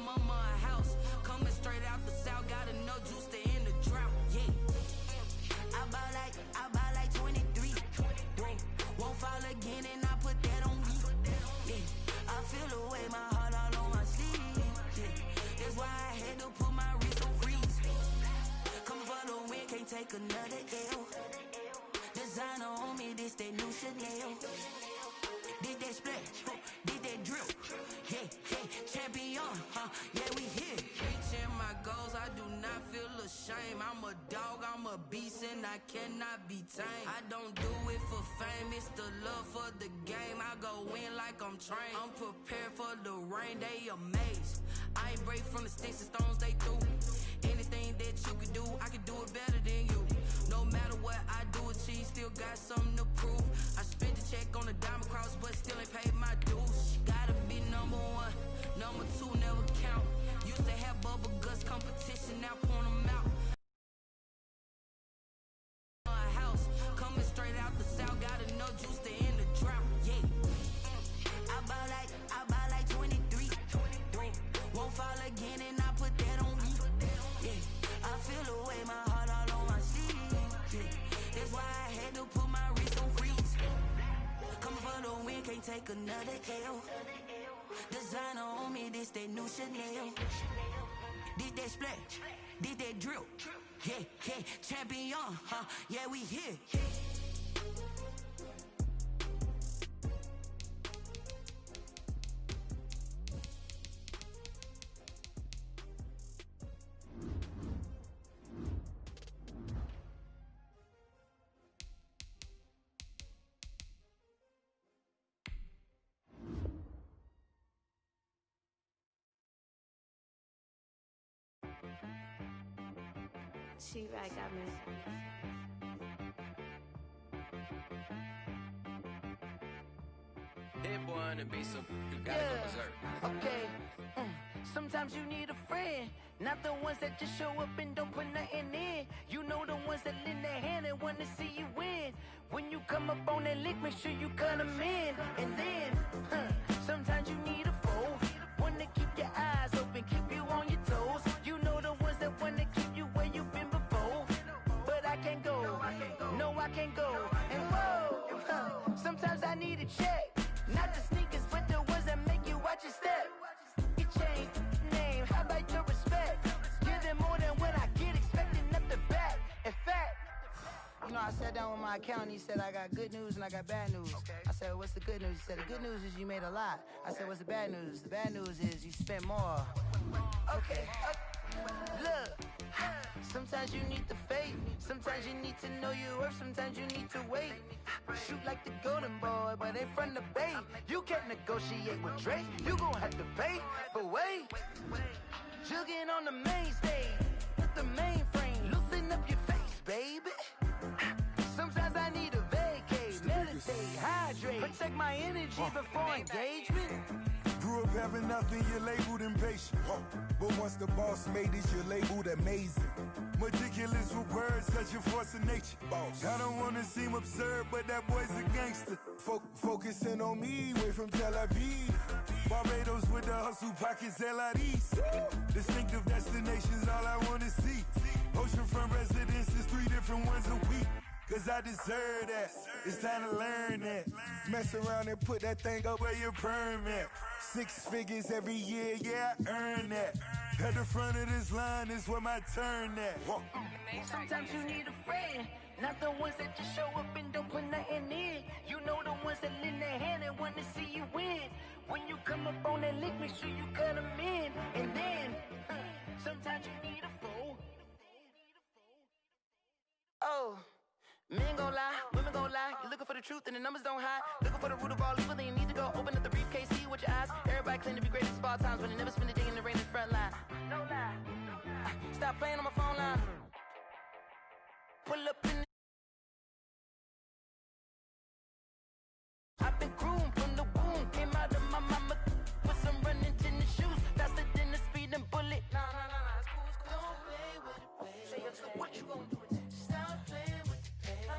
mama a house. Coming straight out the south, got enough juice to end the drought. Yeah. I buy like 23. Whoa. Won't fall again and I put that on me. Yeah. I feel the way, my heart all on my sleeve. Yeah. That's why I had to put my wrist on freeze. Coming for the win, can't take another L. Designer on me, this that new Chanel. Did that splash, did that drill. Yeah, champion, yeah, we here. Reaching my goals, I do not feel ashamed. I'm a dog, I'm a beast, and I cannot be tamed. I don't do it for fame, it's the love for the game. I go in like I'm trained. I'm prepared for the rain, they amazed. I ain't break from the sticks and stones they threw. Anything that you can do, I can do it better than you. No matter what I do, achieve, still got something to prove. I spent the check on the diamond cross, but still ain't paid my dues. Gotta be number one, number two never count. Used to have bubble guts competition, now point them out. A house, coming straight out the south, got enough juice to end the drought. Yeah. I buy like 23. Won't fall again and I put that on me. Yeah. I feel the way, my heart all on my sleeve. Yeah. That's why I had to put my wrist on freeze. Coming for the win, can't take another L. Designer on me, this that new Chanel. Did that splash, did that drill. Yeah, champion, yeah, we here. She right, got me. Hit boy on the beat, so you gotta go berserk. Okay. Sometimes you need a friend, not the ones that just show up and don't put nothing in. You know the ones that lend their hand and want to see you win. When you come up on that lick, make sure you cut them in. And then, sometimes you need a foe, one to keep your eyes open, keep you on your toes. You know the ones that want to keep you where you've been before. But I can't go, no I can't go. And whoa, sometimes I need a check. Not the sneakers, but the ones that make you watch your step. Your chain, name, how about your respect? Give them more than what I get, expecting nothing back. In fact, you know, I sat down with my accountant, he said I got good news and I got bad news. Okay. I said, what's the good news? He said, the good news is you made a lot. I said, what's the bad news? The bad news is you spent more. Okay, look, sometimes you need the faith, sometimes you need to know your worth, sometimes you need to wait. Shoot like the golden boy, but in front of the bay. You can't negotiate with Drake, you gon' have to pay. But wait, jugging on the main stage, with the mainframe, loosen up your face, baby. Sometimes I need a vacate, meditate, hydrate, protect my energy before engagement. Grew up having nothing, you're labeled impatient. But once the boss made it, you're labeled amazing. Meticulous with words, such a force of nature. I don't wanna seem absurd, but that boy's a gangster. Focusing on me, way from Tel Aviv. Barbados with the hustle pockets, LIDs. Distinctive destinations, all I wanna see. Oceanfront residences, 3 different ones a week. Cause I deserve that, it's time to learn that. Mess around and put that thing up where your perm at. 6 figures every year, yeah, I earn that. At the front of this line is where my turn at. Sometimes you need a friend, not the ones that just show up and don't put nothing in. You know the ones that lend their hand and want to see you win. When you come up on that lick, make sure you cut them in. And then, sometimes you need a foe. Oh. Men gon' lie, women gon' lie. You're looking for the truth and the numbers don't hide. Looking for the root of all evil, then you need to go open up the briefcase, see with your eyes. Everybody claim to be greatest of all times, but they never spend a day in the rain in the front line. No lie. Stop playing on my phone line. Pull up in the I've been groomed from the womb. Came out of my mama with some running tennis shoes. Faster than the speeding bullet. Nah, it's cool, it's cool. Don't play with it, baby. Say, so what you gon' do with it? Stop playing with it, baby. Nah.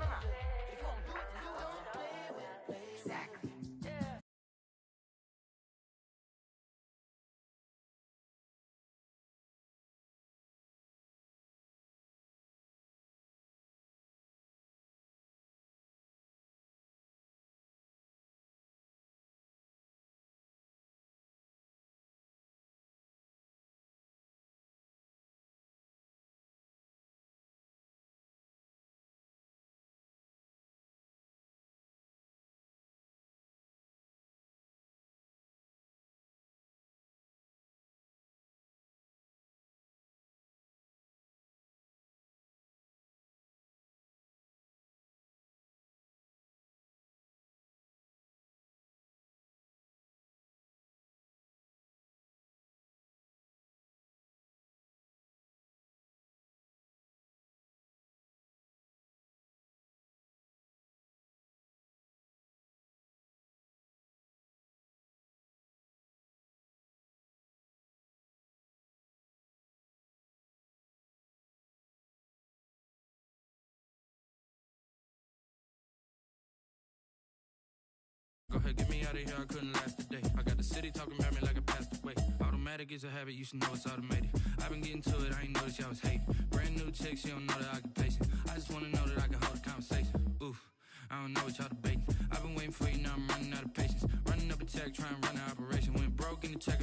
hey, get me out of here, I couldn't last a day. I got the city talking about me like I passed away. Automatic is a habit, you should know it's automated. I've been getting to it, I ain't noticed y'all was hating. Brand new chick, she don't know the occupation. I just wanna know that I can hold a conversation. Oof, I don't know what y'all debating. I've been waiting for you, now I'm running out of patience. Running up a check, trying to run an operation. Went broke in the check.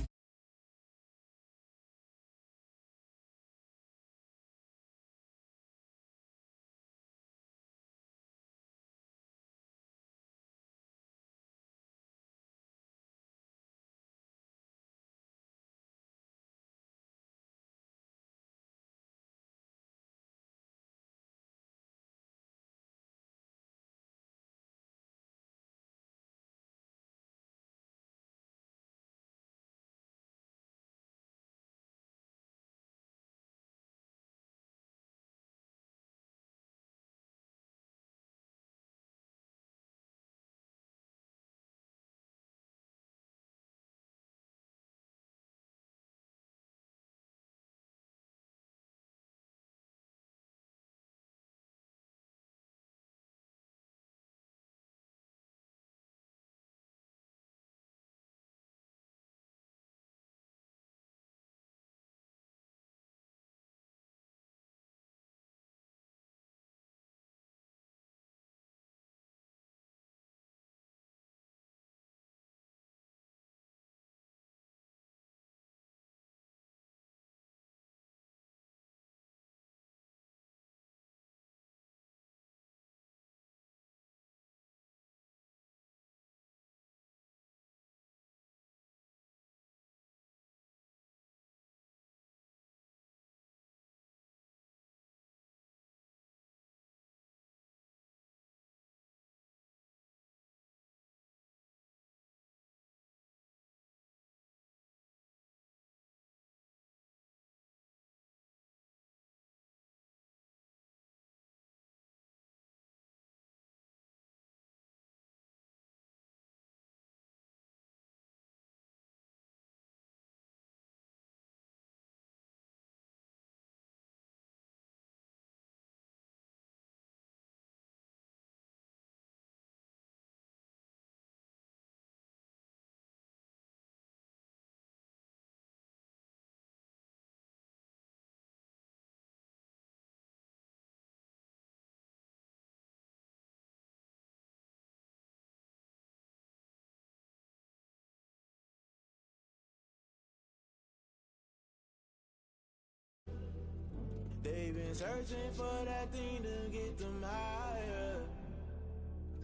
They've been searching for that thing to get them higher.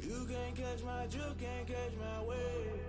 You can't catch my drift, can't catch my wave.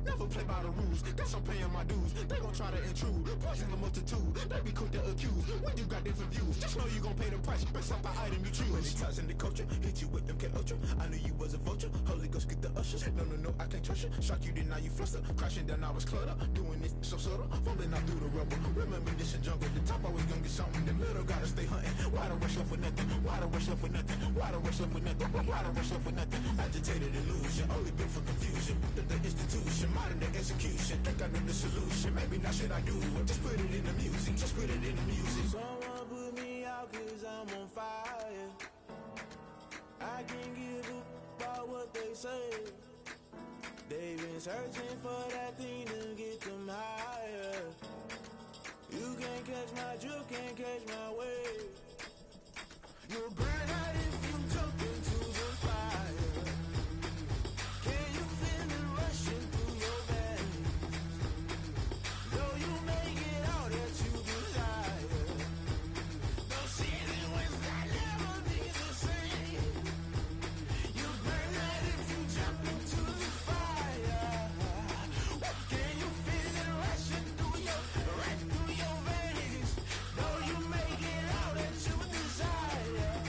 Never play by the rules, guess I'm paying my dues. They gon' try to intrude, poison the multitude. They be quick to accuse, when you got different views. Just know you gon' pay the price, based off the item you choose. When it's ties in the culture, hit you with them K-Ultra. I knew you was a vulture, Holy Ghost get the ushers. No, I can't trust you. Shot you, then now you fluster. Crashing down, I was cluttered. Doing this so subtle, fumbling out through the rubble. Remember this in jungle, the top always gonna get something. In the middle, gotta stay hunting. Why the rush left with nothing? Why the rush left with nothing? Why the rush left with nothing? Why the rush left with nothing? Agitated illusion, only built for confusion. The institution, modern day execution. Think I know the solution. Maybe not should I do it? Just put it in the music. Just put it in the music. Someone put me out 'cause I'm on fire. I can't give up about what they say. They've been searching for that thing to get them higher. You can't catch my drift, can't catch my wave. You'll burn out if you jump into the fire. Can you feel it rushing through your veins? Though you make it all that you desire. No city was that never be the same. You burn out if you jump into the fire. Can you feel it rushing through your veins? Though you make it all that you desire.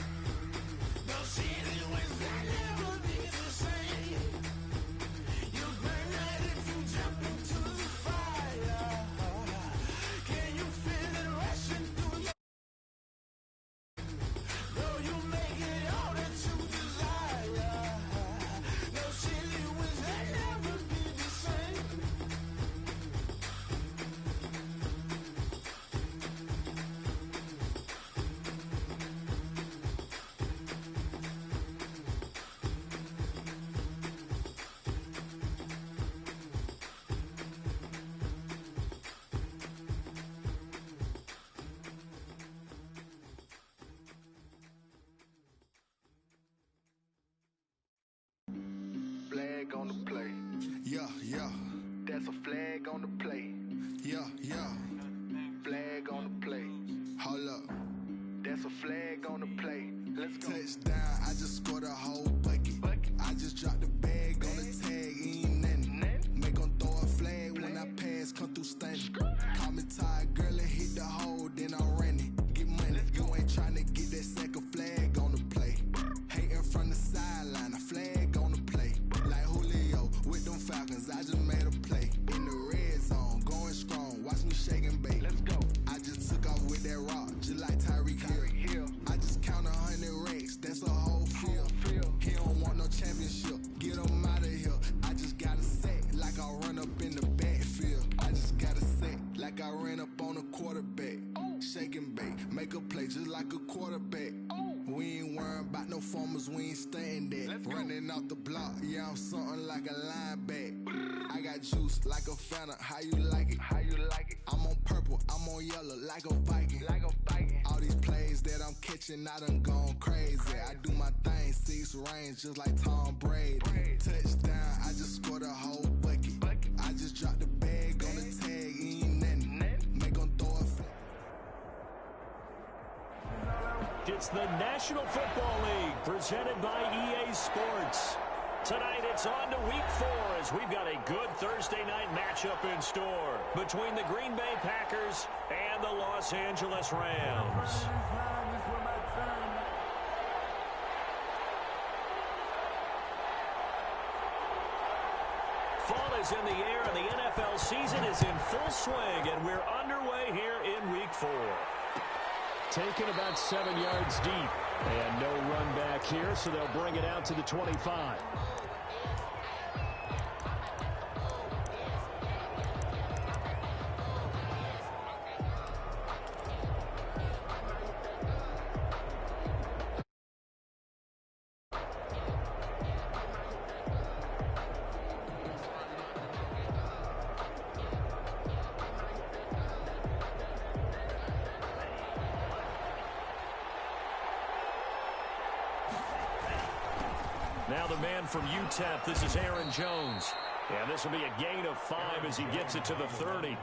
on the play. Yeah, yeah. That's a flag on the play. Yeah, yeah. Flag on the play. Hold up. That's a flag on the play. Let's go. Touchdown, I just scored a whole bucket. I just dropped the bag on the tag, ain't nothing. Make 'em throw a flag when I pass, come through stunning. Call me tired, girl, and hit the hole, then I'm running. Get money, you ain't trying to get that second flag on the play. Hating from the sideline, a flag on the play. Like Julio with them Falcons, I just made a play. In the red zone, going strong, watch me shake and bake. Let's go. I just took off with that rock, just like Tyreek Hill. I just count 100 racks, that's a whole field. He don't want no championship, get him out of here. I just got a sack, like I run up in the backfield. I just got a sack, like I ran up on a quarterback. Shake and bake, make a play just like a quarterback. We ain't worrying about no formers, we ain't staying there. Running off the block, yeah, I'm something like a lineback. I got juice like a Fanta, how you like it? How you like it? I'm on purple, I'm on yellow, like a Viking. Like a Viking. All these plays that I'm catching, I done gone crazy. I do my thing, 6 range, just like Tom Brady. Touchdown, I just scored a whole bucket. I just dropped the bag on the tag, ain't nothing. Make 'em throw a flag. It's the National Football League presented by EA Sports. Tonight it's on to week 4 as we've got a good Thursday night matchup in store between the Green Bay Packers and the Los Angeles Rams. Fall is in the air and the NFL season is in full swing, and we're underway here in week 4. Taken about 7 yards deep. And no run back here, so they'll bring it out to the 25. Now the man from UTEP, this is Aaron Jones. And this will be a gain of 5 as he gets it to the 30.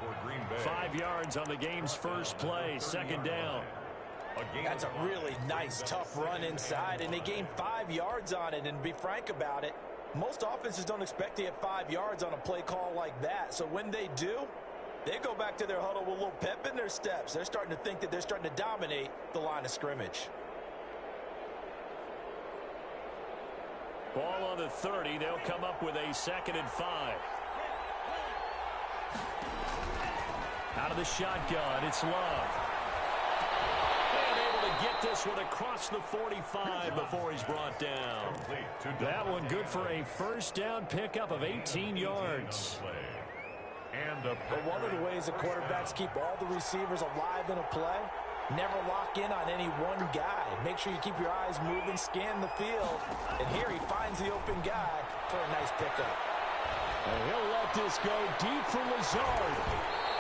5 yards on the game's first play, second down. That's a really nice, tough run inside, and they gained 5 yards on it. And to be frank about it, most offenses don't expect to get 5 yards on a play call like that. So when they do, they go back to their huddle with a little pep in their steps. They're starting to think that they're starting to dominate the line of scrimmage. Ball on the 30. They'll come up with a 2nd and 5. Out of the shotgun, it's Love. And able to get this one across the 45 before he's brought down. That one good for a first down pickup of 18 yards. But one of the ways that quarterbacks keep all the receivers alive in a play, never lock in on any one guy. Make sure you keep your eyes moving, scan the field. And here he finds the open guy for a nice pickup. And he'll let this go deep for Lazard.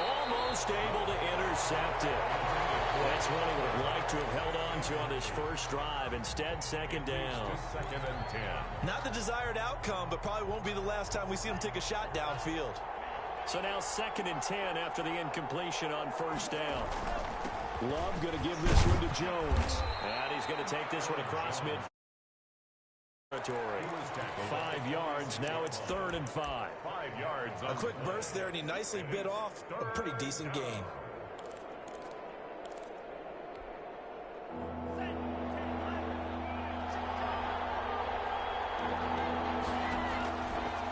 Almost able to intercept it. That's what he would have liked to have held on to on his first drive. Instead, 2nd down. 2nd and 10. Not the desired outcome, but probably won't be the last time we see him take a shot downfield. So now 2nd and 10 after the incompletion on first down. Love going to give this one to Jones. And he's going to take this one across mid territory. 5 yards. Now it's 3rd and 5. 5 yards. A quick burst there, and he nicely bit off a pretty decent gain.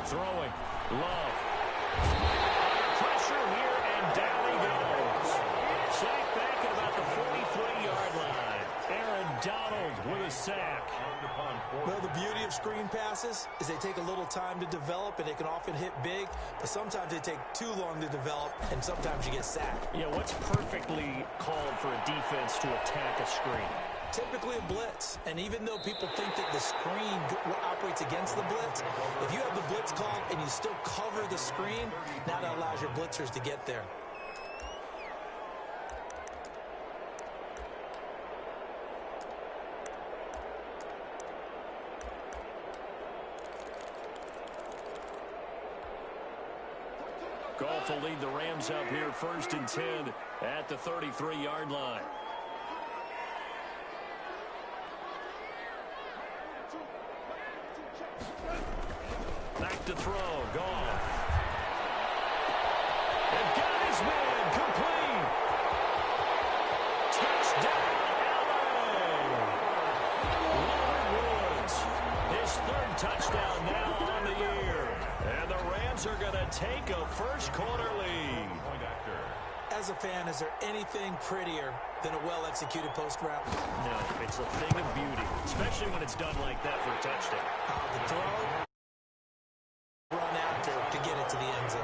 Throwing. Love. Pressure here, and down he goes. Sacked back at about the 43-yard line. Aaron Donald with a sack. Well, the beauty of screen passes is they take a little time to develop, and they can often hit big, but sometimes they take too long to develop, and sometimes you get sacked. Yeah, what's perfectly called for a defense to attack a screen? Typically a blitz, and even though people think that the screen operates against the blitz, if you have the blitz called and you still cover the screen, now that allows your blitzers to get there. Goff will lead the Rams up here 1st and 10 at the 33-yard line. Back to throw. Goff. And got his man. Complete. Touchdown, LA. Woods. His 3rd touchdown now on the year. And the Rams are going to take a first-quarter lead. As a fan, is there anything prettier than a well-executed post route? No, it's a thing of beauty, especially when it's done like that for a touchdown. The throw, run after to get it to the end zone.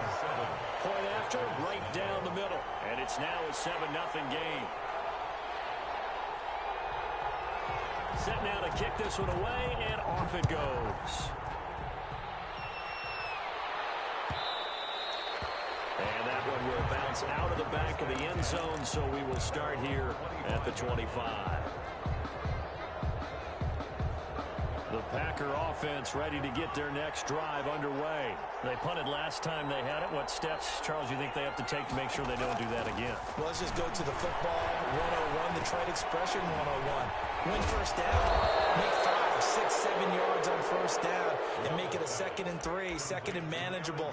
Point after, right down the middle. And it's now a 7-0 game. Set now to kick this one away, and off it goes. And that one will bounce out of the back of the end zone, so we will start here at the 25. The Packer offense ready to get their next drive underway. They punted last time they had it. What steps, Charles, you think they have to take to make sure they don't do that again? Well, let's just go to the football 101, the trade expression 101. Win first down, make 5, 6, 7 yards on first down, and make it a 2nd and 3, 2nd and manageable.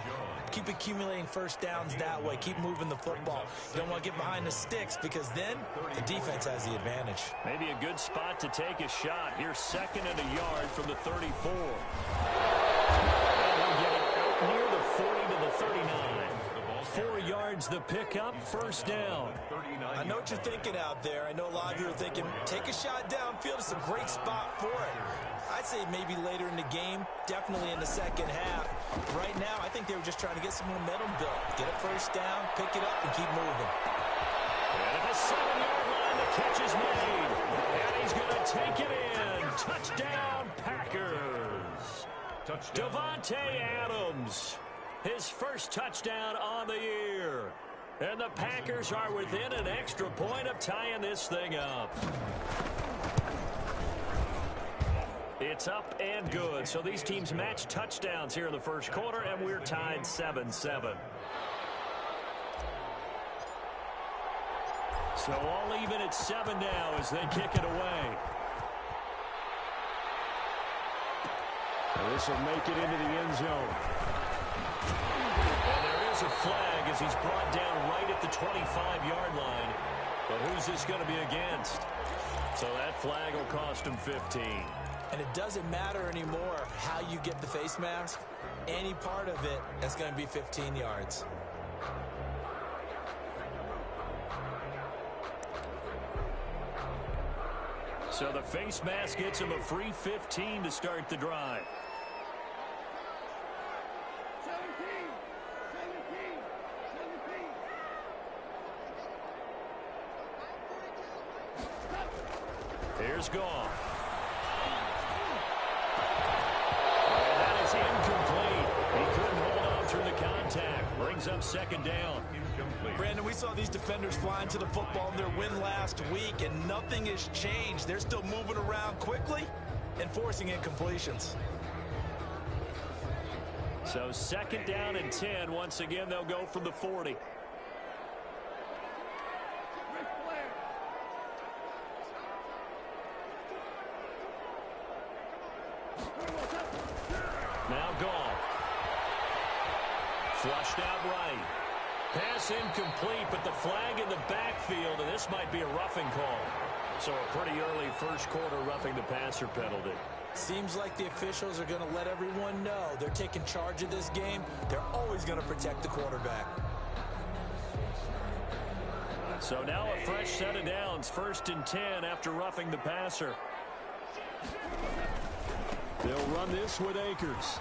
Keep accumulating first downs that way. Keep moving the football. You don't want to get behind the sticks because then the defense has the advantage. Maybe a good spot to take a shot. Here's 2nd and a yard from the 34. And they'll get it out near the 40 to the 39. 4 yards the pickup, first down. I know what you're thinking out there. I know a lot of you are thinking, take a shot downfield. It's a great spot for it. I'd say maybe later in the game, definitely in the second half. Right now, I think they were just trying to get some momentum built. Get a first down, pick it up, and keep moving. And at the 7-yard line, the catch is made. And he's going to take it in. Touchdown, Packers. Davante Adams. His first touchdown on the year. And the Packers are within an extra point of tying this thing up. It's up and good. So these teams match touchdowns here in the first quarter, and we're tied 7-7. So all even at 7 now as they kick it away. And this will make it into the end zone. And there is a flag as he's brought down right at the 25-yard line. But who's this going to be against? So that flag will cost him 15. And it doesn't matter anymore how you get the face mask. Any part of it is going to be 15 yards. So the face mask gets him a free 15 to start the drive. Here's Goff. And that is incomplete. He couldn't hold on through the contact. Brings up 2nd down. Brandon, we saw these defenders flying to the football in their win last week, and nothing has changed. They're still moving around quickly and forcing incompletions. So 2nd down and 10. Once again, they'll go from the 40. Now Goff. Flushed out right. Pass incomplete, but the flag in the backfield, and this might be a roughing call. So a pretty early first quarter roughing the passer penalty. Seems like the officials are going to let everyone know they're taking charge of this game. They're always going to protect the quarterback. So now a fresh set of downs, 1st and 10 after roughing the passer. They'll run this with Akers.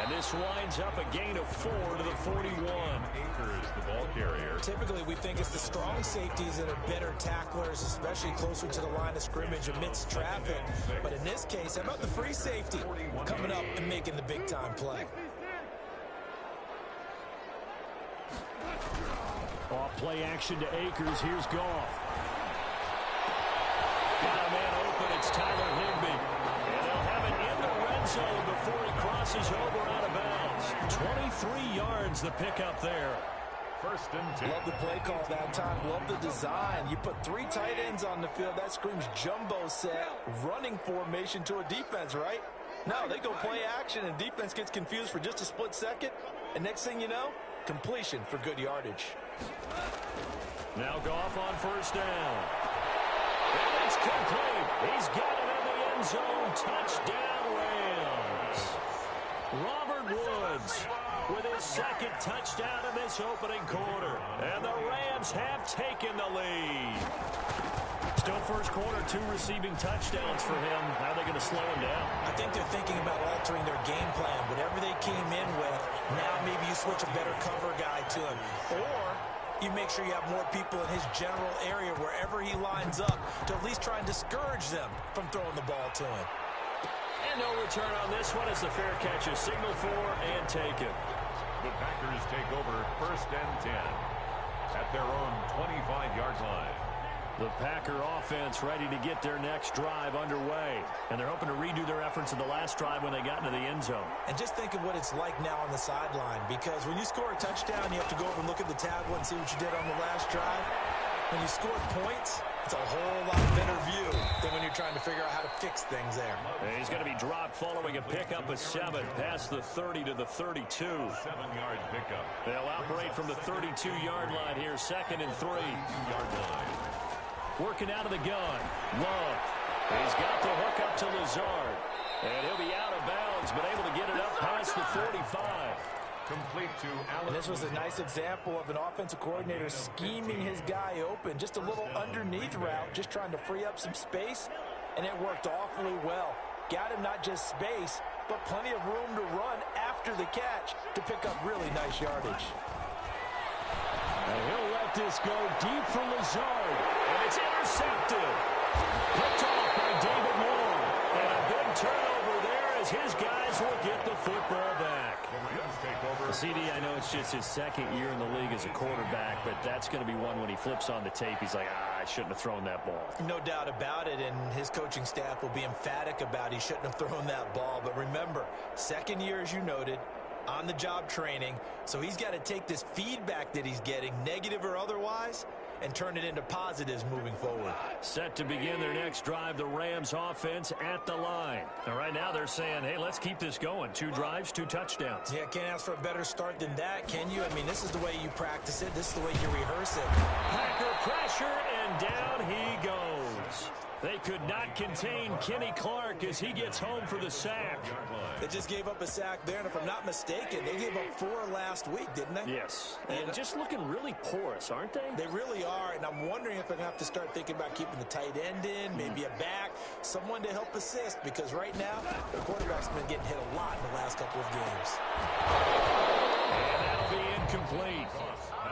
And this winds up a gain of 4 to the 41. Akers, the ball carrier. Typically, we think it's the strong safeties that are better tacklers, especially closer to the line of scrimmage amidst traffic. But in this case, how about the free safety coming up and making the big-time play? Off play action to Akers. Here's Goff. Got a man open. It's Tyler Higbee. And they'll have it in the red end zone before he crosses over out of bounds. 23 yards the pickup there. First and 10. Love the play call that time. Love the design. You put 3 tight ends on the field. That screams jumbo set, running formation to a defense, right? No, they go play action, and defense gets confused for just a split second. And next thing you know, completion for good yardage. Now Goff on first down. And it's complete. He's got it in the end zone. Touchdown, Rams. Robert Woods with his second touchdown in this opening quarter. And the Rams have taken the lead. Still first quarter, 2 receiving touchdowns for him. How are they going to slow him down? I think they're thinking about altering their game plan. Whatever they came in with, now maybe you switch a better cover guy to him. Or you make sure you have more people in his general area wherever he lines up to at least try and discourage them from throwing the ball to him. And no return on this one as the fair catch is signaled for and taken. The Packers take over first and 10 at their own 25-yard line. The Packer offense ready to get their next drive underway. And they're hoping to redo their efforts in the last drive when they got into the end zone. And just think of what it's like now on the sideline, because when you score a touchdown, you have to go over and look at the tablet and see what you did on the last drive. When you score points, it's a whole lot better view than when you're trying to figure out how to fix things there. And he's going to be dropped following a pickup of 7 past the 30 to the 32. 7-yard pickup. They'll operate from the 32-yard line here, 2nd and 3. 2-yard line. Working out of the gun. Love. He's got the hook up to Lazard. And he'll be out of bounds, but able to get it up past the 45. Complete to Allen. And this was a nice example of an offensive coordinator scheming his guy open. Just a little underneath route, just trying to free up some space. And it worked awfully well. Got him not just space, but plenty of room to run after the catch to pick up really nice yardage. And he'll let this go deep for Lazard. And it's intercepted. Picked off by David Moore. And a good turnover there as his guys will get the football back. CD, I know it's just his 2nd year in the league as a quarterback, but that's going to be one when he flips on the tape. He's like, I shouldn't have thrown that ball. No doubt about it, and his coaching staff will be emphatic about he shouldn't have thrown that ball. But remember, 2nd year, as you noted, on-the-job training, so he's got to take this feedback that he's getting, negative or otherwise, and turn it into positives moving forward. Set to begin their next drive, the Rams offense at the line. And right now they're saying, hey, let's keep this going. 2 drives, 2 touchdowns. Yeah, can't ask for a better start than that, can you? I mean, this is the way you practice it. This is the way you rehearse it. Packer pressure, and down he goes. They could not contain Kenny Clark as he gets home for the sack. They just gave up a sack there, and if I'm not mistaken, they gave up 4 last week, didn't they? Yes, and just looking really porous, aren't they? They really are, and I'm wondering if they're going to have to start thinking about keeping the tight end in, maybe a back, someone to help assist, because right now, the quarterback's been getting hit a lot in the last couple of games. And that'll be incomplete.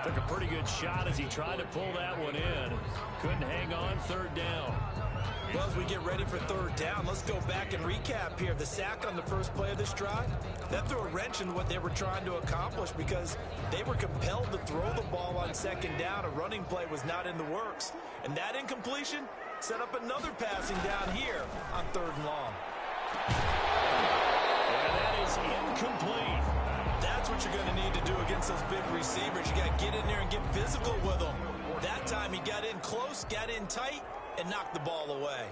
Took a pretty good shot as he tried to pull that one in. Couldn't hang on, 3rd down. Well, as we get ready for 3rd down, let's go back and recap here. The sack on the first play of this drive, that threw a wrench in what they were trying to accomplish because they were compelled to throw the ball on 2nd down. A running play was not in the works. And that incompletion set up another passing down here on 3rd and long. And that is incomplete. That's what you're going to need to do against those big receivers. You got to get in there and get physical with them. That time he got in close, got in tight, and knocked the ball away.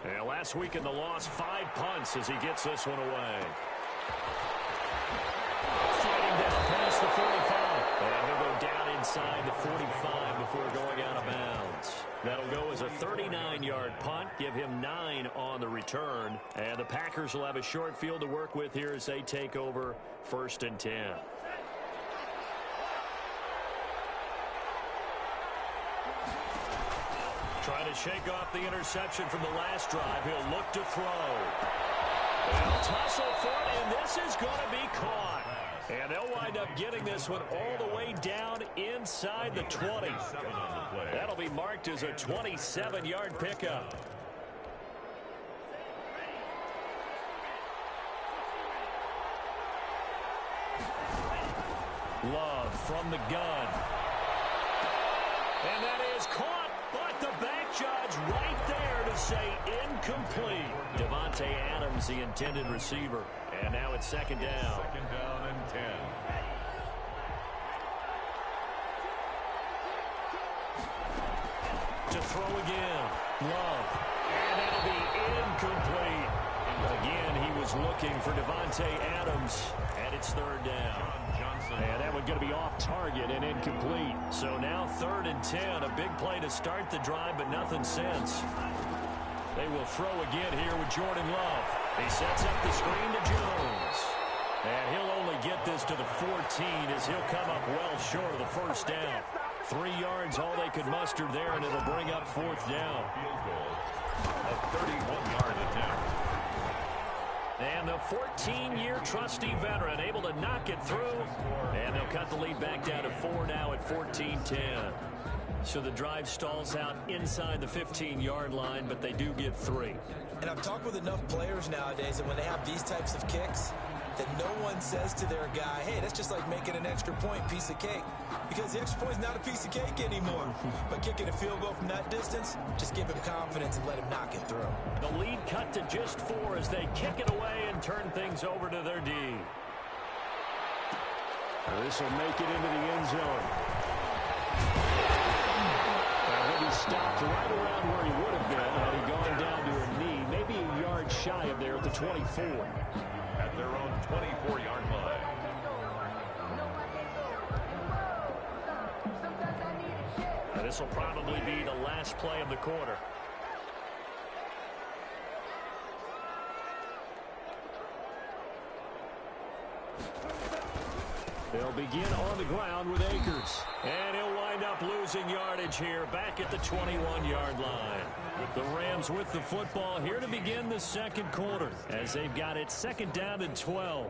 And last week in the loss, 5 punts as he gets this one away. Fighting down past the 45. And he'll go down inside the 45 before going out of bounds. That'll go as a 39-yard punt, give him 9 on the return. And the Packers will have a short field to work with here as they take over 1st and 10. Trying to shake off the interception from the last drive. He'll look to throw. They'll tussle for it, and this is going to be caught. And they'll wind up getting this one all the way down inside the 20. That'll be marked as a 27-yard pickup. Love from the gun. And that is caught, but the back judge right there to say incomplete. Davante Adams, the intended receiver. And now it's second down. Second down and 10. To throw again. Love. And that'll be incomplete. Again, he was looking for Davante Adams. And it's third down. And that one going to be off target and incomplete. So now 3rd and 10. A big play to start the drive, but nothing since. They will throw again here with Jordan Love. He sets up the screen to Jones. And he'll only get this to the 14 as he'll come up well short of the first down. 3 yards, all they could muster there, and it'll bring up 4th down. Field goal. A 31-yard attempt. And the 14-year trusty veteran able to knock it through. And they'll cut the lead back down to 4 now at 14-10. So the drive stalls out inside the 15-yard line, but they do get 3. And I've talked with enough players nowadays, and when they have these types of kicks, that no one says to their guy, hey, that's just like making an extra point, piece of cake. Because the extra point is not a piece of cake anymore. But kicking a field goal from that distance, just give him confidence and let him knock it through. The lead cut to just 4 as they kick it away and turn things over to their D. This will make it into the end zone. He'll be stopped right around where he would have been had he gone down to a knee, maybe a yard shy of there at the 24. At their own 24-yard line. This will probably be the last play of the quarter. They'll begin on the ground with Akers. And he'll wind up losing yardage here back at the 21-yard line. The Rams with the football here to begin the second quarter as they've got it 2nd down and 12.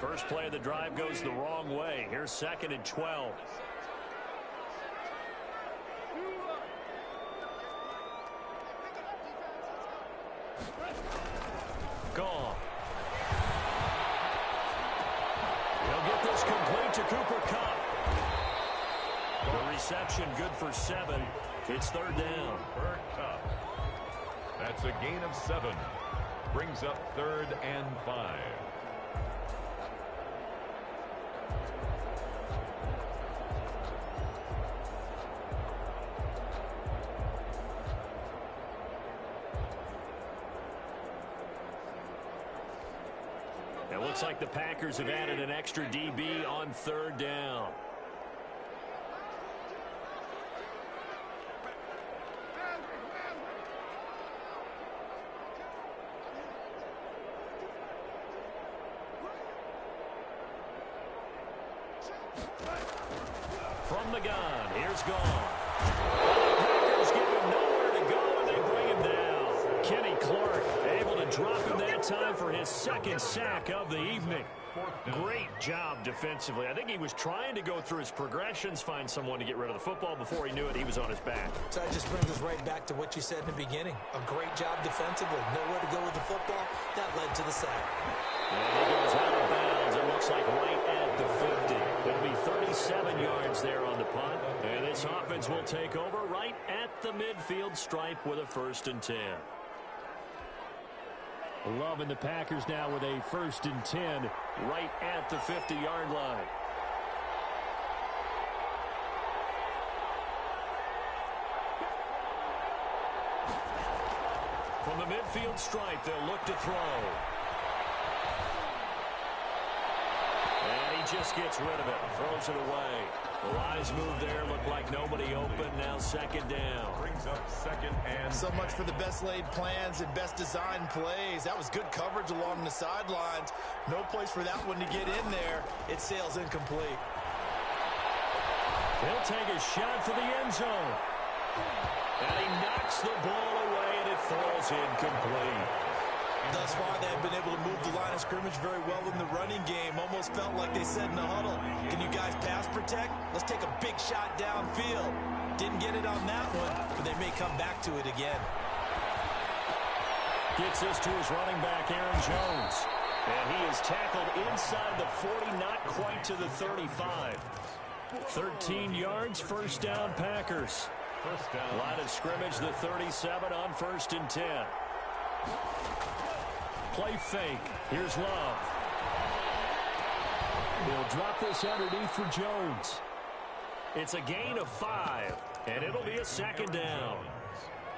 First play of the drive goes the wrong way. Here's 2nd and 12. Gone. They'll get this complete to Cooper Kupp. The reception good for 7. It's 3rd down. For Kupp. That's a gain of 7. Brings up 3rd and 5. It looks like the Packers have added an extra DB on 3rd down. From the gun, here's Gone. Packers give him nowhere to go, and they bring him down. Kenny Clark able to drop him that time for his 2nd sack of the evening. Great job defensively. I think he was trying to go through his progressions, find someone to get rid of the football. Before he knew it, he was on his back. So that just brings us right back to what you said in the beginning. A great job defensively. Nowhere to go with the football. That led to the sack. And he goes out of bounds. It looks like right at the 50. It'll be 37 yards there on the punt. And this offense will take over right at the midfield stripe with a 1st and 10. Love and the Packers now with a 1st and 10 right at the 50-yard line. From the midfield stripe, they'll look to throw. And he just gets rid of it, throws it away. The wise move there, looked like nobody open, now 2nd down. Brings up 2nd and So much for the best laid plans and best designed plays. That was good coverage along the sidelines. No place for that one to get in there. It sails incomplete. He'll take a shot for the end zone. And he knocks the ball away, and it falls incomplete. Thus far, they have been able to move the line of scrimmage very well in the running game. Almost felt like they said in the huddle, can you guys pass protect? Let's take a big shot downfield. Didn't get it on that one, but they may come back to it again. Gets this to his running back, Aaron Jones. And he is tackled inside the 40, not quite to the 35. 13 yards, first down, Packers. First down. Line of scrimmage, the 37 on 1st and 10. Play fake. Here's Love. He'll drop this underneath for Jones. It's a gain of 5, and it'll be a second down.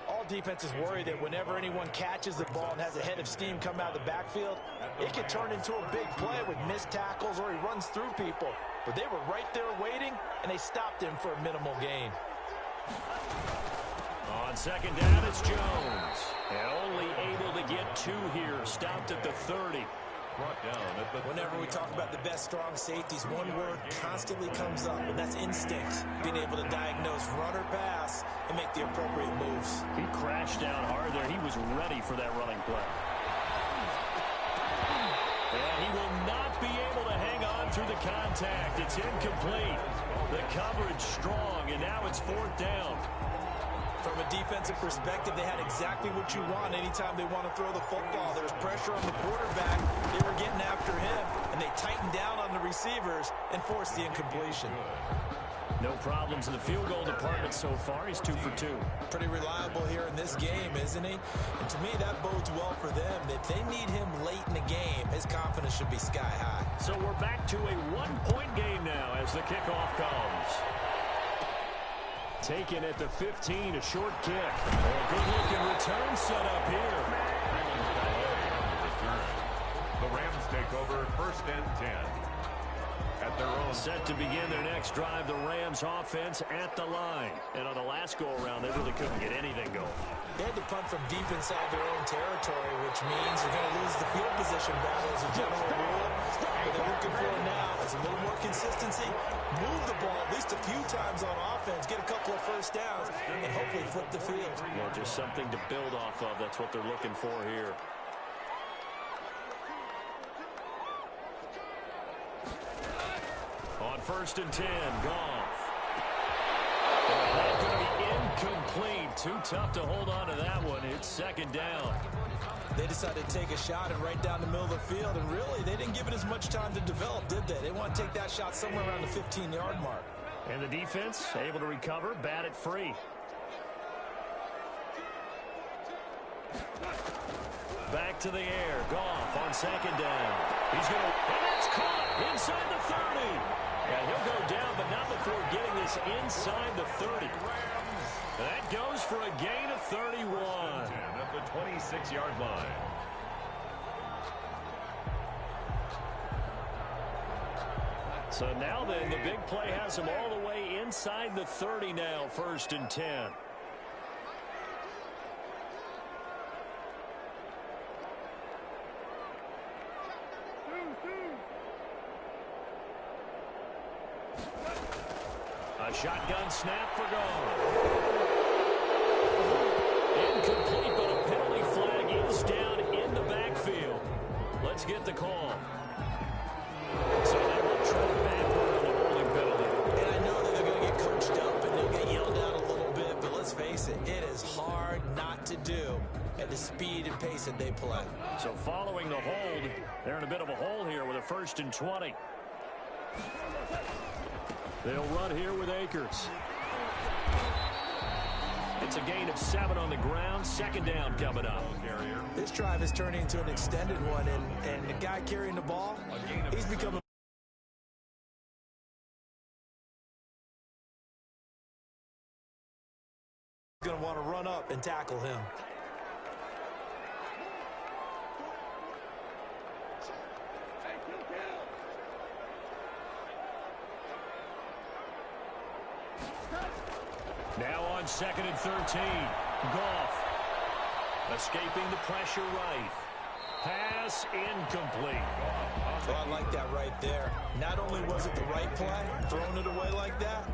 All defenses worry that whenever anyone catches the ball and has a head of steam come out of the backfield, it can turn into a big play with missed tackles or he runs through people. But they were right there waiting, and they stopped him for a minimal gain. On second down, it's Jones. And only able to get 2 here. Stopped at the 30. Brought down at the Whenever we talk about the best strong safeties, one word constantly comes up, and that's instinct. Being able to diagnose run or pass and make the appropriate moves. He crashed down hard there. He was ready for that running play. And he will not be able to hang on through the contact. It's incomplete. The coverage strong, and now it's 4th down. From a defensive perspective, they had exactly what you want anytime they want to throw the football. There was pressure on the quarterback. They were getting after him, and they tightened down on the receivers and forced the incompletion. No problems in the field goal department so far. He's 2 for 2. Pretty reliable here in this game, isn't he? And to me, that bodes well for them. If they need him late in the game, his confidence should be sky high. So we're back to a 1-point game now as the kickoff comes. Taken at the 15, a short kick. A good-looking return set up here. The Rams take over 1st and 10. At their own. Set to begin their next drive, the Rams offense at the line. And on the last go-around, they really couldn't get anything going. They had to punt from deep inside their own territory, which means they're going to lose the field position battle as a general rule. What they're looking for now is a little more consistency, move the ball at least a few times on offense, get a couple of first downs, and hopefully flip the field. Well, just something to build off of. That's what they're looking for here. On 1st and 10, Goff. That's going to be incomplete. Too tough to hold on to that one. It's 2nd down. They decided to take a shot and right down the middle of the field, and really, they didn't give it as much time to develop, did they? They want to take that shot somewhere around the 15-yard mark. And the defense able to recover, bat it free. Back to the air. Goff on 2nd down. He's going to, and that's caught inside the 30. And he'll go down, but not before getting this inside the 30. That goes for a gain of 31. At the 26-yard line. So now then, the big play has him all the way inside the 30 now, 1st and 10. A shotgun snap for Goff. Incomplete, but a penalty flag is down in the backfield. Let's get the call. So they will trip backward on the holding penalty. And I know that they're going to get coached up and they'll get yelled at a little bit, but let's face it, it is hard not to do at the speed and pace that they play. So following the hold, they're in a bit of a hole here with a 1st and 20. They'll run here with Akers. It's a gain of 7 on the ground. 2nd down coming up. This drive is turning into an extended one, and the guy carrying the ball, he's becoming going to want to run up and tackle him. Now on 2nd and 13. Goff escaping the pressure right. Pass incomplete. So I like that right there. Not only was it the right play, throwing it away like that,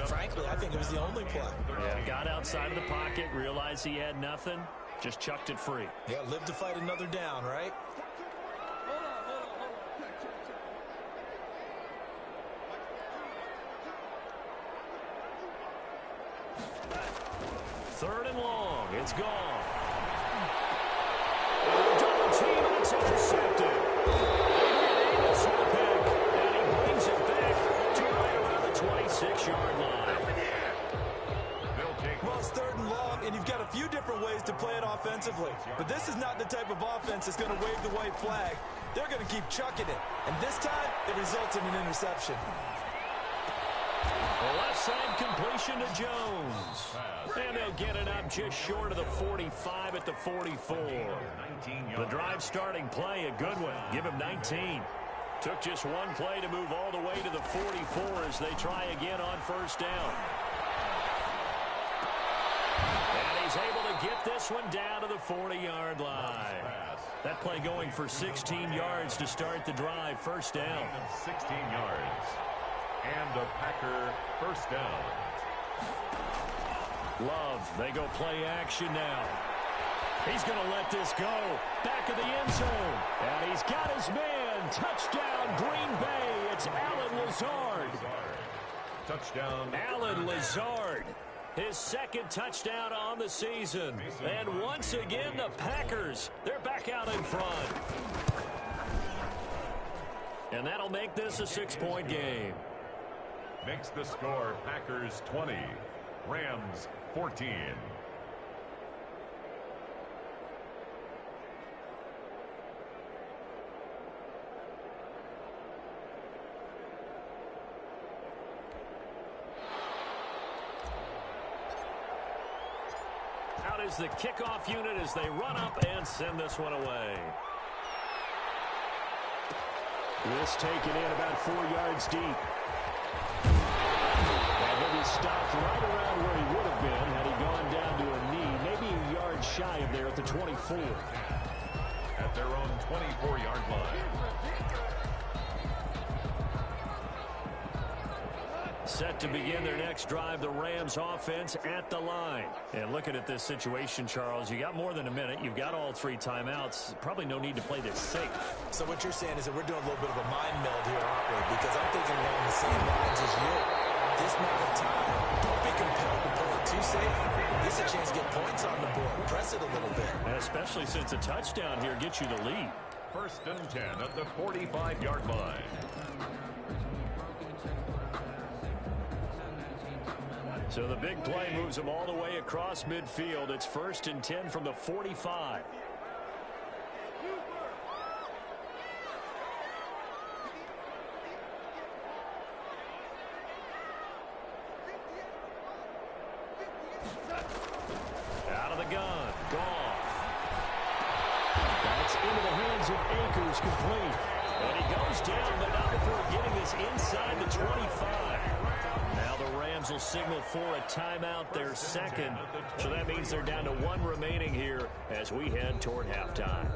frankly, I think it was the only play. Yeah, got outside of the pocket, realized he had nothing, just chucked it free. Yeah, live to fight another down, right? Third and long. It's gone. Double team, and it's intercepted. Amos with a pick. And he brings it back to right around the 26-yard line. Well, it's 3rd and long, and you've got a few different ways to play it offensively. But this is not the type of offense that's going to wave the white flag. They're going to keep chucking it. And this time, it results in an interception. Left side completion to Jones. And they'll get it up just short of the 45 at the 44. The drive starting play, a good one. Give him 19. Took just one play to move all the way to the 44 as they try again on 1st down. And he's able to get this one down to the 40-yard line. That play going for 16 yards to start the drive. 1st down. 16 yards. And a Packer 1st down. Love, they go play action now. He's going to let this go. Back of the end zone. And he's got his man. Touchdown, Green Bay. It's Allen Lazard. Touchdown. Allen Lazard. His 2nd touchdown on the season. And once again, the Packers, they're back out in front. And that'll make this a 6-point game. Makes the score Packers 20, Rams 14. Out is the kickoff unit as they run up and send this one away. This taken in about 4 yards deep. And he'll be stopped right around where he would have been had he gone down to a knee, maybe a yard shy of there at the 24. At their own 24-yard line. Set to begin their next drive, the Rams offense at the line. And looking at this situation, Charles, you got more than a minute. You've got all 3 timeouts. Probably no need to play this safe. So what you're saying is that we're doing a little bit of a mind meld here, aren't we? Because I'm thinking along the same lines as you. This amount of time, don't be compelled to play it too safe. This is a chance to get points on the board. Press it a little bit. And especially since a touchdown here gets you the lead. 1st and 10 at the 45-yard line. So the big play moves them all the way across midfield. It's 1st and 10 from the 45. Out of the gun. Goff. That's into the hands of Akers, complete. And he goes down, but not before getting this inside the 25. Now the Rams will signal for a timeout, their 2nd. So that means they're down to 1 remaining here as we head toward halftime.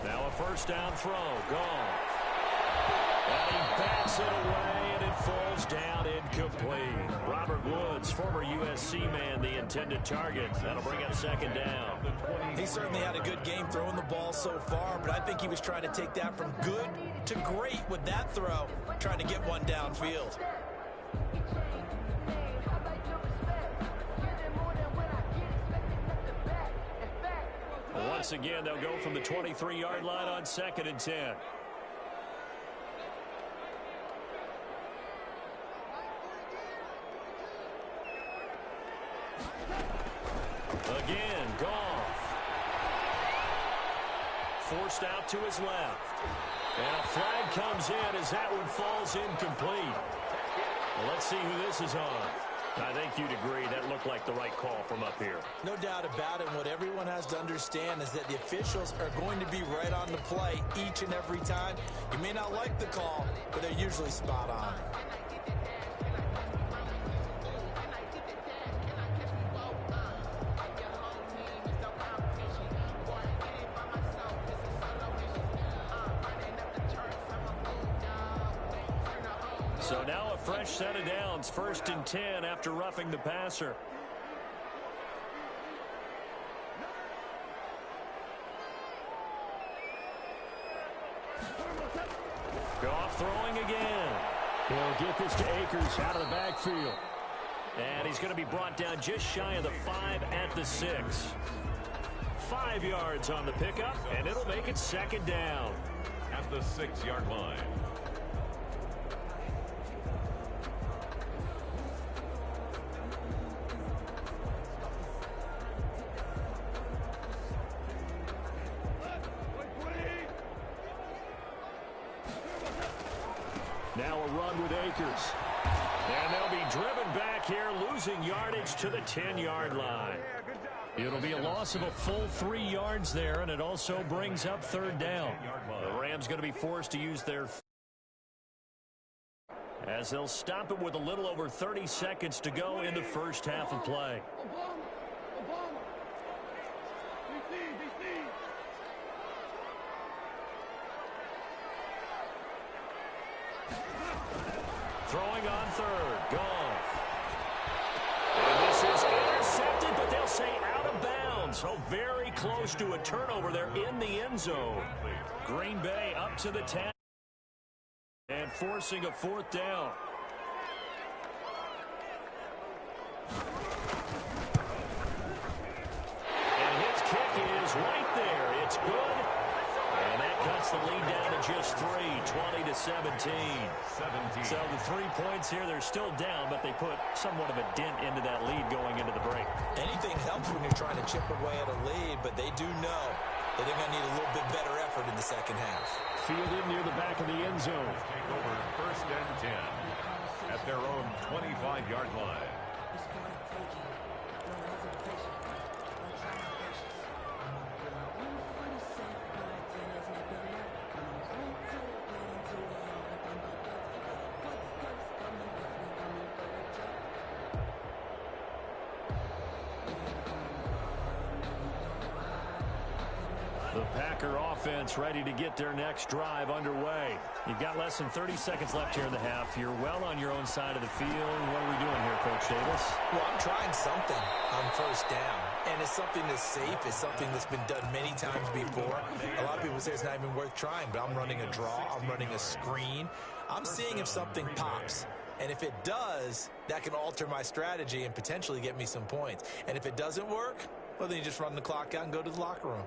Now a 1st down throw. Gone. And he backs it away, and it falls down incomplete. Robert Woods, former USC man, the intended target. That'll bring up 2nd down. He certainly had a good game throwing the ball so far, but I think he was trying to take that from good to great with that throw, trying to get one downfield. Once again, they'll go from the 23-yard line on 2nd and 10. Again, Goff. Forced out to his left. And a flag comes in as that one falls incomplete. Well, let's see who this is on. I think you'd agree that looked like the right call from up here. No doubt about it. What everyone has to understand is that the officials are going to be right on the play each and every time. You may not like the call, but they're usually spot on. So now a fresh set of downs, 1st and 10 after roughing the passer. Goff throwing again. He'll get this to Akers out of the backfield. And he's going to be brought down just shy of the 5 at the 6. 5 yards on the pickup, and it'll make it 2nd down. At the 6-yard line. Now a run with Akers. And they'll be driven back here, losing yardage to the 10-yard line. It'll be a loss of a full 3 yards there, and it also brings up 3rd down. The Rams going to be forced to use their... as they'll stop it with a little over 30 seconds to go in the first half of play. Throwing on 3rd. Goff. And this is intercepted, but they'll say out of bounds. So very close to a turnover there in the end zone. Green Bay up to the 10 and forcing a 4th down. And his kick is right there. It's good. And that cuts the lead down to just 3, 20-17. So the 3 points here, they're still down, but they put somewhat of a dent into that lead going into the break. Anything helps when you're trying to chip away at a lead, but they do know that they're going to need a little bit better effort in the second half. Fielded near the back of the end zone. Take over 1st and 10 at their own 25-yard line. The Packer offense ready to get their next drive underway. You've got less than 30 seconds left here in the half. You're well on your own side of the field. What are we doing here, Coach Davis? Well, I'm trying something on 1st down. And it's something that's safe. It's something that's been done many times before. A lot of people say it's not even worth trying, but I'm running a draw. I'm running a screen. I'm seeing if something pops. And if it does, that can alter my strategy and potentially get me some points. And if it doesn't work, well, then you just run the clock out and go to the locker room.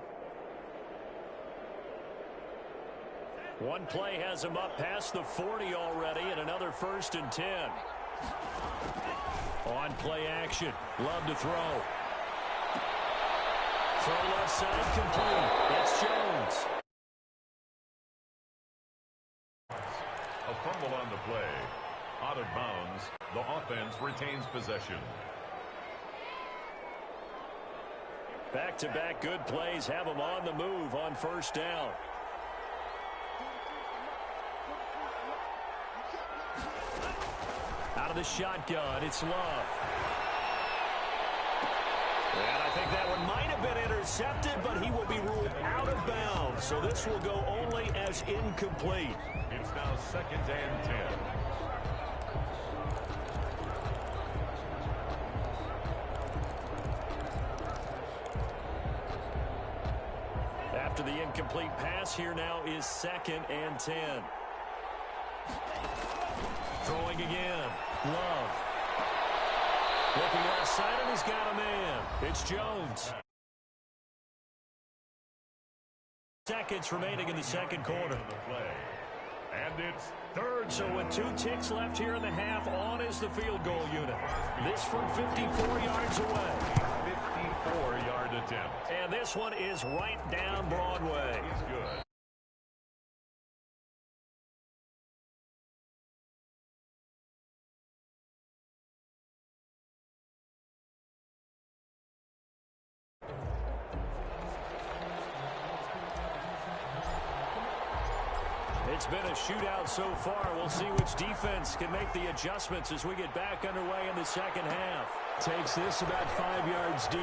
One play has him up past the 40 already, and another 1st and 10. On play action. Love to throw. Throw left side complete. It's Jones. A fumble on the play. Out of bounds. The offense retains possession. Back-to-back good plays have them on the move on 1st down. Out of the shotgun, it's Love. And I think that one might have been intercepted, but he will be ruled out of bounds. So this will go only as incomplete. It's now 2nd and 10. After the incomplete pass, here now is 2nd and 10. Throwing again. Love. Looking left side, and he's got a man. It's Jones. Seconds remaining in the 2nd quarter. And it's 3rd. So with 2 ticks left here in the half, on is the field goal unit. This from 54 yards away. 54-yard attempt. And this one is right down Broadway. He's good. It's been a shootout so far. We'll see which defense can make the adjustments as we get back underway in the 2nd half. Takes this about 5 yards deep.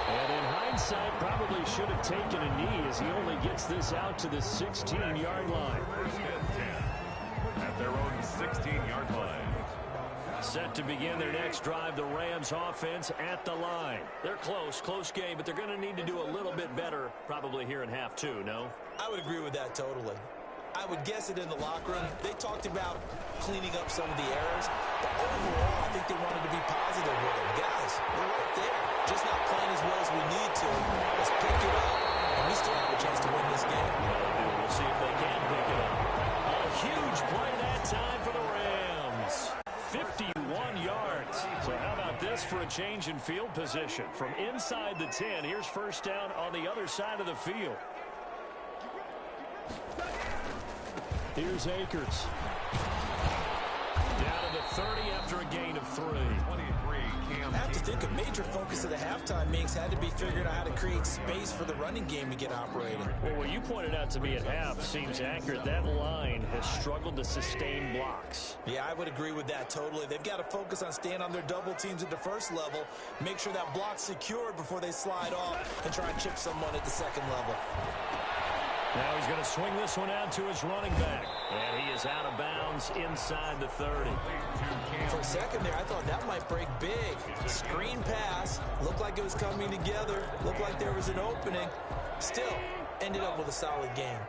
And in hindsight, probably should have taken a knee as he only gets this out to the 16-yard line. 1st and 10. 16-yard line. Set to begin their next drive, the Rams offense at the line. They're close game, but they're going to need to do a little bit better probably here in half two, no? I would agree with that totally. I would guess it in the locker room. They talked about cleaning up some of the errors, but overall, I think they wanted to be positive with them. Guys, we're right there. Just not playing as well as we need to. Let's pick it up, and we still have a chance to win this game. We'll see if they can pick it up. A huge play that time for the Rams. 51 yards. So how about this for a change in field position? From inside the 10, here's first down on the other side of the field. Here's Akers. Down to the 30 after a gain of 3. I have to think a major focus of the halftime mix had to be figuring out how to create space for the running game to get operating. Well, what you pointed out to me at half seems accurate. That line has struggled to sustain blocks. Yeah, I would agree with that totally. They've got to focus on staying on their double teams at the first level, make sure that block's secured before they slide off and try and chip someone at the second level. Now he's going to swing this one out to his running back. And he is out of bounds inside the 30. For a second there, I thought that might break big. Screen pass. Looked like it was coming together. Looked like there was an opening. Still, ended up with a solid game.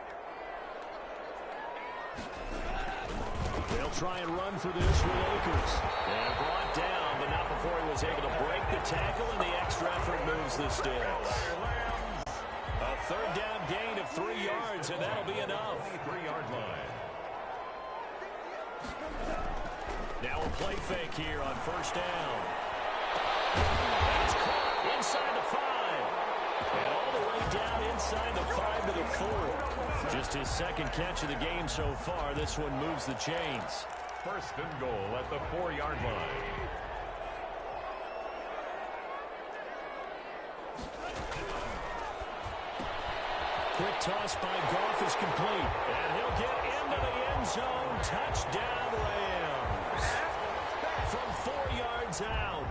They'll try and run for this with Akers. And brought down, but not before he was able to break the tackle, and the extra effort moves the sticks. A third down gain of 3 yards, and that'll be enough. 3-yard line. Now a play fake here on first down. That's caught inside the 5. And all the way down inside the 5 to the 4. Just his second catch of the game so far. This one moves the chains. First and goal at the 4-yard line. Quick toss by Goff is complete. And he'll get into the end zone. Touchdown, Rams. From 4 yards out.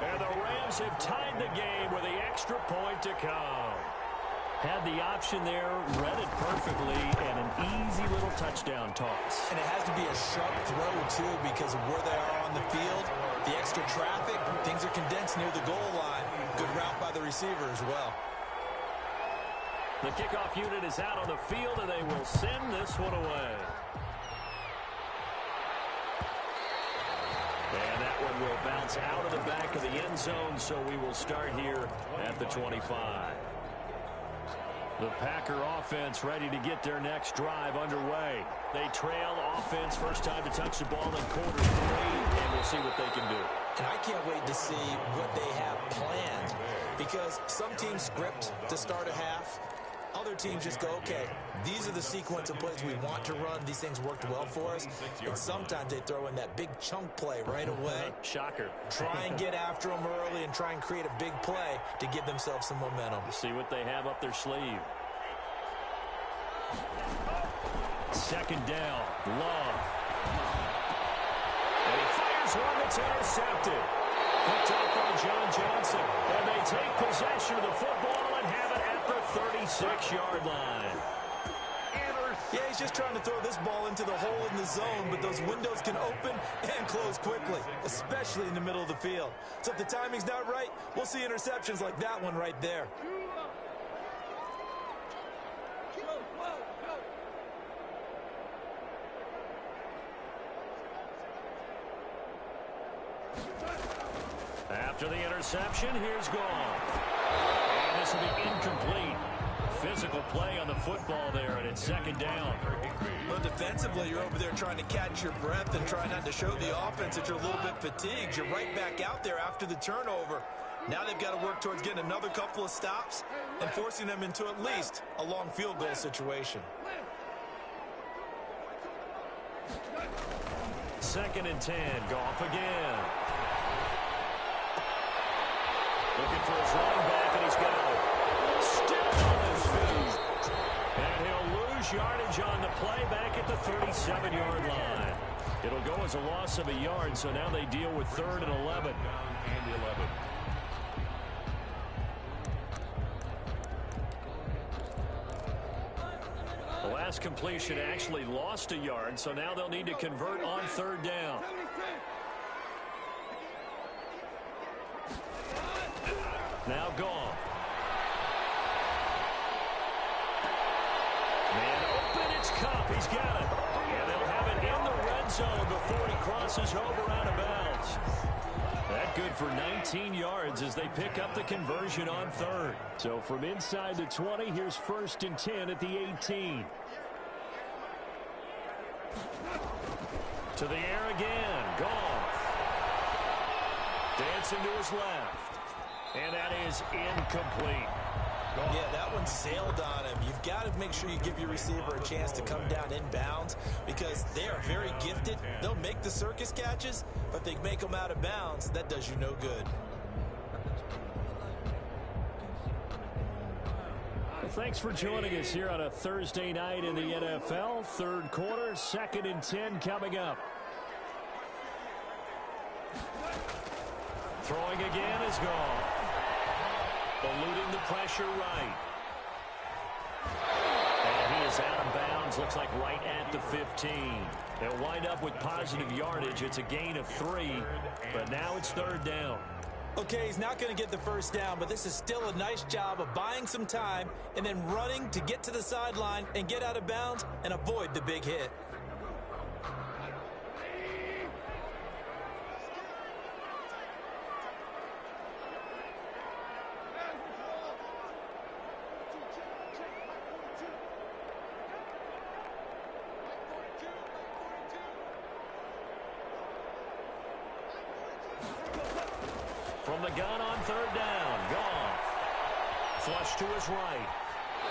And the Rams have tied the game with the extra point to come. Had the option there, read it perfectly, and an easy little touchdown toss. And it has to be a sharp throw, too, because of where they are on the field. The extra traffic, things are condensed near the goal line. Good route by the receiver as well. The kickoff unit is out on the field, and they will send this one away. And that one will bounce out of the back of the end zone, so we will start here at the 25. The Packer offense ready to get their next drive underway. They trail offense first time to touch the ball in quarter 3, and we'll see what they can do. And I can't wait to see what they have planned, because some teams script to start a half. Other teams just go, okay, these are the sequence of plays we want to run. These things worked well for us. And sometimes they throw in that big chunk play right away. Shocker. Try and get after them early and try and create a big play to give themselves some momentum. See what they have up their sleeve. Second down, Love. And he fires one that's intercepted. Picked up by John Johnson. And they take possession of the football and have it at the 36-yard line. Yeah, he's just trying to throw this ball into the hole in the zone, but those windows can open and close quickly, especially in the middle of the field. So if the timing's not right, we'll see interceptions like that one right there. After the interception, here's Goff. And this will be incomplete. Physical play on the football there, and it's second down. Well, defensively, you're over there trying to catch your breath and try not to show the offense that you're a little bit fatigued. You're right back out there after the turnover. Now they've got to work towards getting another couple of stops and forcing them into at least a long field goal situation. Second and 10, Goff again. Looking for his running back, and he's got it. Still on his feet. And he'll lose yardage on the play back at the 37-yard line. It'll go as a loss of a yard, so now they deal with 3rd and 11. And 11. The last completion actually lost a yard, so now they'll need to convert on third down. Now Goff. Man open, it's Cup. He's got it. And they'll have it in the red zone before he crosses over out of bounds. That good for 19 yards as they pick up the conversion on third. So from inside the 20, here's 1st and 10 at the 18. To the air again. Goff. Dancing to his left. And that is incomplete. Yeah, that one sailed on him. You've got to make sure you give your receiver a chance to come down inbounds because they are very gifted. They'll make the circus catches, but they make them out of bounds. That does you no good. Well, thanks for joining us here on a Thursday night in the NFL. Third quarter, 2nd and 10 coming up. Throwing again is gone. Eluding the pressure right. And he is out of bounds. Looks like right at the 15. They'll wind up with positive yardage. It's a gain of 3, but now it's third down. Okay, he's not going to get the first down, but this is still a nice job of buying some time and then running to get to the sideline and get out of bounds and avoid the big hit. From the gun on third down, Goff. Flush to his right.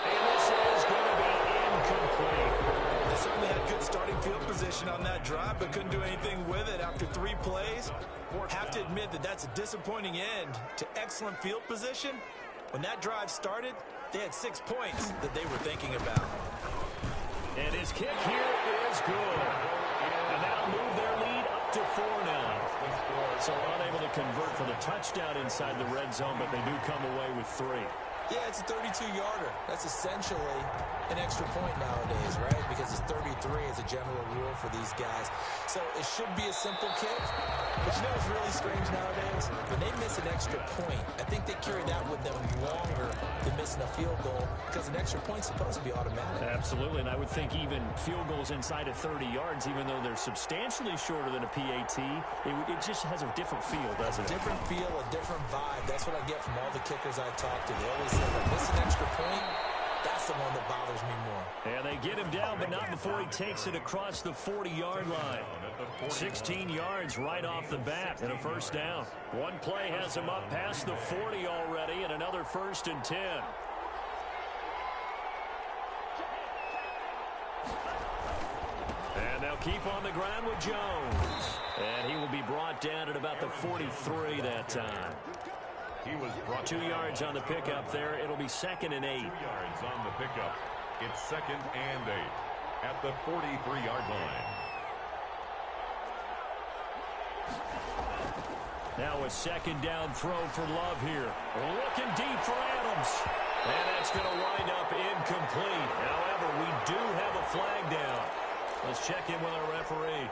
And this is going to be incomplete. They certainly had good starting field position on that drive, but couldn't do anything with it after 3 plays. Have to admit that that's a disappointing end to excellent field position. When that drive started, they had 6 points that they were thinking about. And his kick here is good. And that'll move their lead up to 4 now. So unable to convert for the touchdown inside the red zone, but they do come away with 3. Yeah, it's a 32-yarder. That's essentially an extra point nowadays, right? Because it's 33 as a general rule for these guys. So it should be a simple kick. But you know what's really strange nowadays? When they miss an extra point, I think they carry that with them longer than missing a field goal because an extra point's supposed to be automatic. Absolutely, and I would think even field goals inside of 30 yards, even though they're substantially shorter than a PAT, it just has a different feel, doesn't it? Different feel, a different vibe. That's what I get from all the kickers I talk to. They always say, if I miss an extra point, that's the one that bothers me more. And they get him down, but not before he takes it across the 40-yard line. 16 yards right off the bat and a first down. One play has him up past the 40 already and another 1st and 10. And they'll keep on the ground with Jones. And he will be brought down at about the 43 that time. He was brought 2 yards on the pickup there. It'll be 2nd and 8. 2 yards on the pickup. It's 2nd and 8 at the 43-yard line. Now a 2nd down throw for Love here. Looking deep for Adams. And that's going to wind up incomplete. However, we do have a flag down. Let's check in with our referee.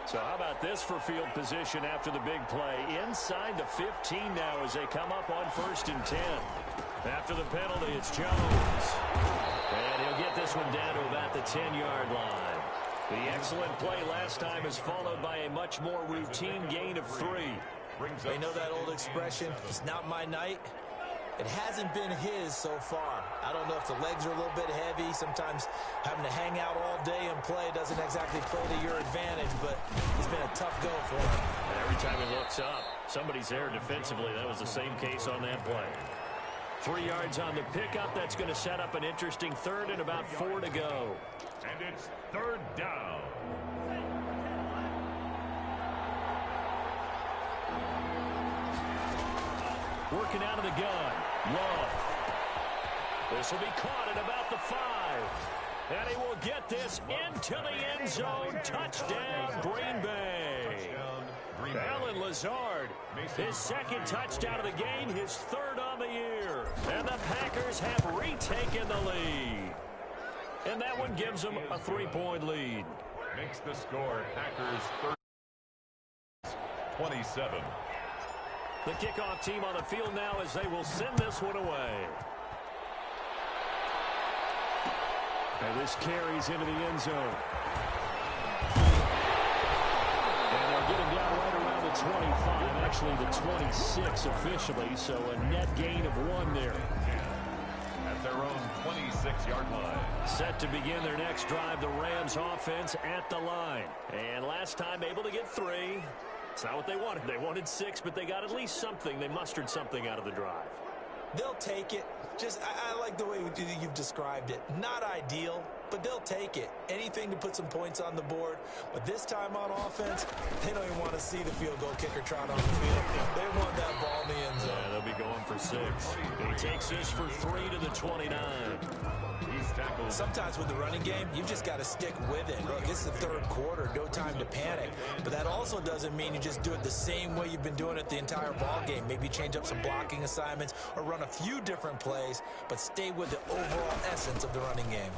So how about this for field position after the big play? Inside the 15 now as they come up on 1st and 10. After the penalty, it's Jones. And he'll get this one down to about the 10-yard line. The excellent play last time is followed by a much more routine gain of 3. They know that old expression, it's not my night. It hasn't been his so far. I don't know if the legs are a little bit heavy. Sometimes having to hang out all day and play doesn't exactly play to your advantage, but it's been a tough go for him. And every time he looks up, somebody's there defensively. That was the same case on that play. 3 yards on the pickup. That's going to set up an interesting 3rd and about 4 to go. And it's 3rd down. Working out of the gun. Love. This will be caught at about the 5. And he will get this into the end zone. Touchdown, Green Bay. Alan Lazard, his second touchdown of the game, his third on the year. And the Packers have retaken the lead. And that one gives them a 3-point lead. Makes the score Packers 27. The kickoff team on the field now as they will send this one away. And this carries into the end zone. And they're getting down right around the 25, actually the 26 officially, so a net gain of 1 there. At their own 26-yard line. Set to begin their next drive, the Rams offense at the line. And last time able to get 3. It's not what they wanted. They wanted 6, but they got at least something. They mustered something out of the drive. They'll take it. I like the way you've described it. Not ideal, but they'll take it. Anything to put some points on the board. But this time on offense, they don't even want to see the field goal kicker trot on the field. They want that ball in the end zone. Yeah, they'll be going for 6. He takes this for 3 to the 29. Sometimes with the running game, you've just got to stick with it. Look, it's the third quarter, no time to panic. But that also doesn't mean you just do it the same way you've been doing it the entire ball game. Maybe change up some blocking assignments or run a few different plays, but stay with the overall essence of the running game.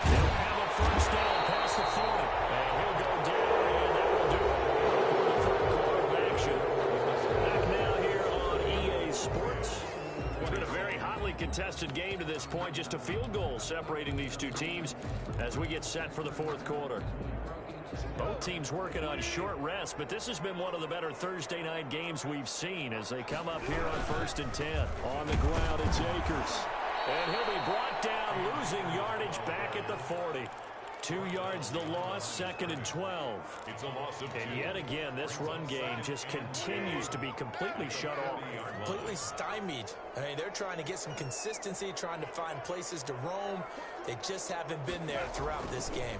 They'll have a first down past the 40. And he'll go down, and that will do it for the third quarter of action. Back now here on EA Sports. It's been a very hotly contested game to this point. Just a field goal separating these two teams as we get set for the fourth quarter. Both teams working on short rest, but this has been one of the better Thursday night games we've seen as they come up here on 1st and 10. On the ground, it's Akers. And he'll be brought down, losing yardage back at the 40. 2 yards the loss, 2nd and 12. It's a loss of 2. And yet again, this run game just continues to be completely shut off. Completely stymied. I mean, they're trying to get some consistency, trying to find places to roam. They just haven't been there throughout this game.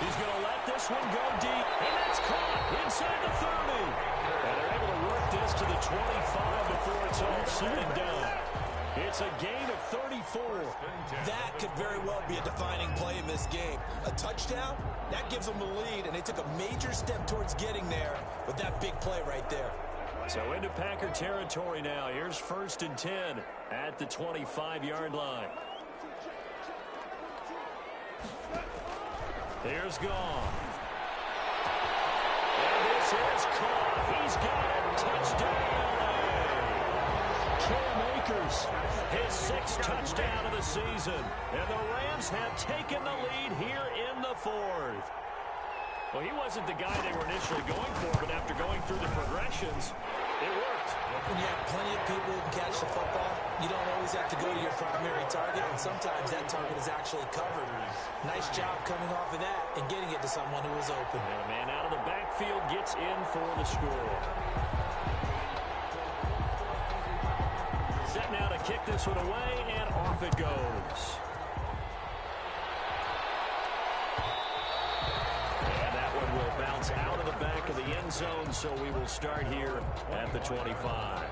He's going to let this one go deep, and that's caught inside the 30. And they're able to work this to the 25 before it's all said and done. It's a gain of 34. That could very well be a defining play in this game. A touchdown, that gives them the lead, and they took a major step towards getting there with that big play right there. So into Packer territory now. Here's 1st and 10 at the 25-yard line. Here's Gone. And this is caught. He's got it. Touchdown. Cam Akers, his 6th touchdown of the season. And the Rams have taken the lead here in the 4th. Well, he wasn't the guy they were initially going for, but after going through the progressions, it worked. When you have plenty of people who can catch the football, you don't always have to go to your primary target, and sometimes that target is actually covered. Nice job coming off of that and getting it to someone who was open. And a man out of the backfield gets in for the score. Set now to kick this one away, and off it goes. And that one will bounce out of the back of the end zone, so we will start here at the 25.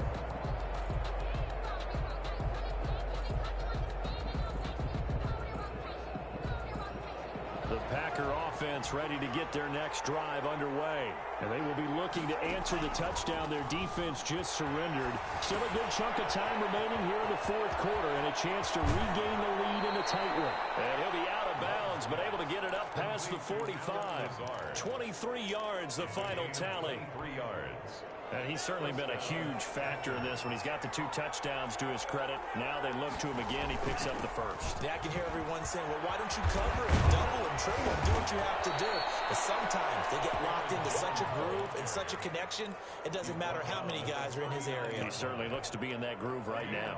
The Packer offense ready to get their next drive underway. And they will be looking to answer the touchdown their defense just surrendered. Still a good chunk of time remaining here in the fourth quarter and a chance to regain the lead in a tight one. And he'll be out of bounds, but able to get it up past the 45. 23 yards, the final tally. 3 yards. And he's certainly been a huge factor in this when he's got the 2 touchdowns to his credit. Now they look to him again. He picks up the first. Yeah, I can hear everyone saying, well, why don't you cover him, double him, triple him, do what you have to do. But sometimes they get locked into such a groove and such a connection, it doesn't matter how many guys are in his area. He certainly looks to be in that groove right now.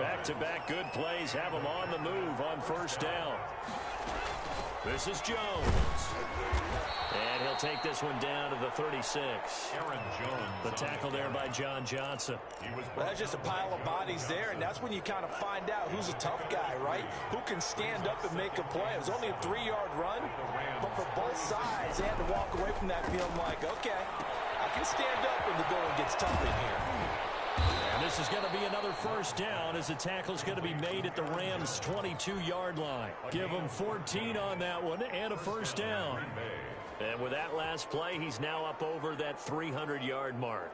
Back-to-back good plays have him on the move on first down. This is Jones. And he'll take this one down to the 36. Aaron Jones. The tackle there by John Johnson. Well, that's just a pile of bodies there, and that's when you kind of find out who's a tough guy, right? Who can stand up and make a play. It was only a 3-yard run, but for both sides, they had to walk away from that feeling like, okay, I can stand up when the going gets tough in here. And this is going to be another first down as the tackle's going to be made at the Rams' 22-yard line. Give them 14 on that one and a first down. And with that last play, he's now up over that 300-yard mark.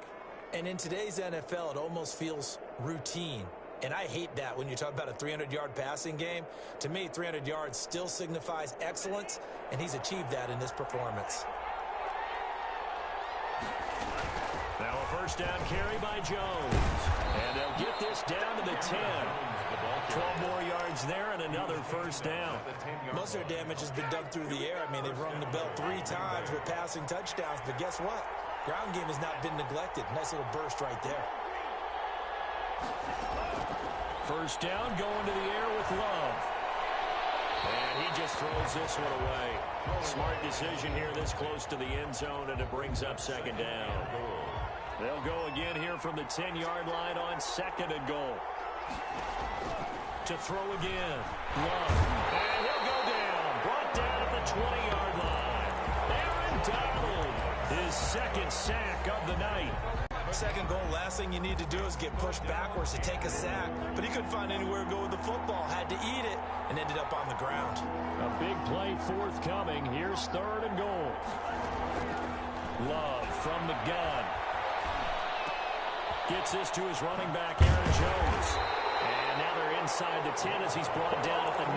And in today's NFL, it almost feels routine. And I hate that when you talk about a 300-yard passing game. To me, 300 yards still signifies excellence, and he's achieved that in this performance. Now a first down carry by Jones. And they'll get this down to the 10. 12 more yards there and another first down. Most of their damage has been done through the air. I mean, they've rung the bell 3 times with passing touchdowns. But guess what? Ground game has not been neglected. Nice little burst right there. First down going to the air with Love. And he just throws this one away. Smart decision here this close to the end zone, and it brings up second down. They'll go again here from the 10-yard line on second and goal. To throw again. Love. And he'll go down. Brought down at the 20-yard line. Aaron Donald, his second sack of the night. Second goal, last thing you need to do is get pushed backwards to take a sack. But he couldn't find anywhere to go with the football. Had to eat it and ended up on the ground. A big play forthcoming. Here's third and goal. Love from the gun. Gets this to his running back, Aaron Jones. And now they're inside the 10 as he's brought down at the 9.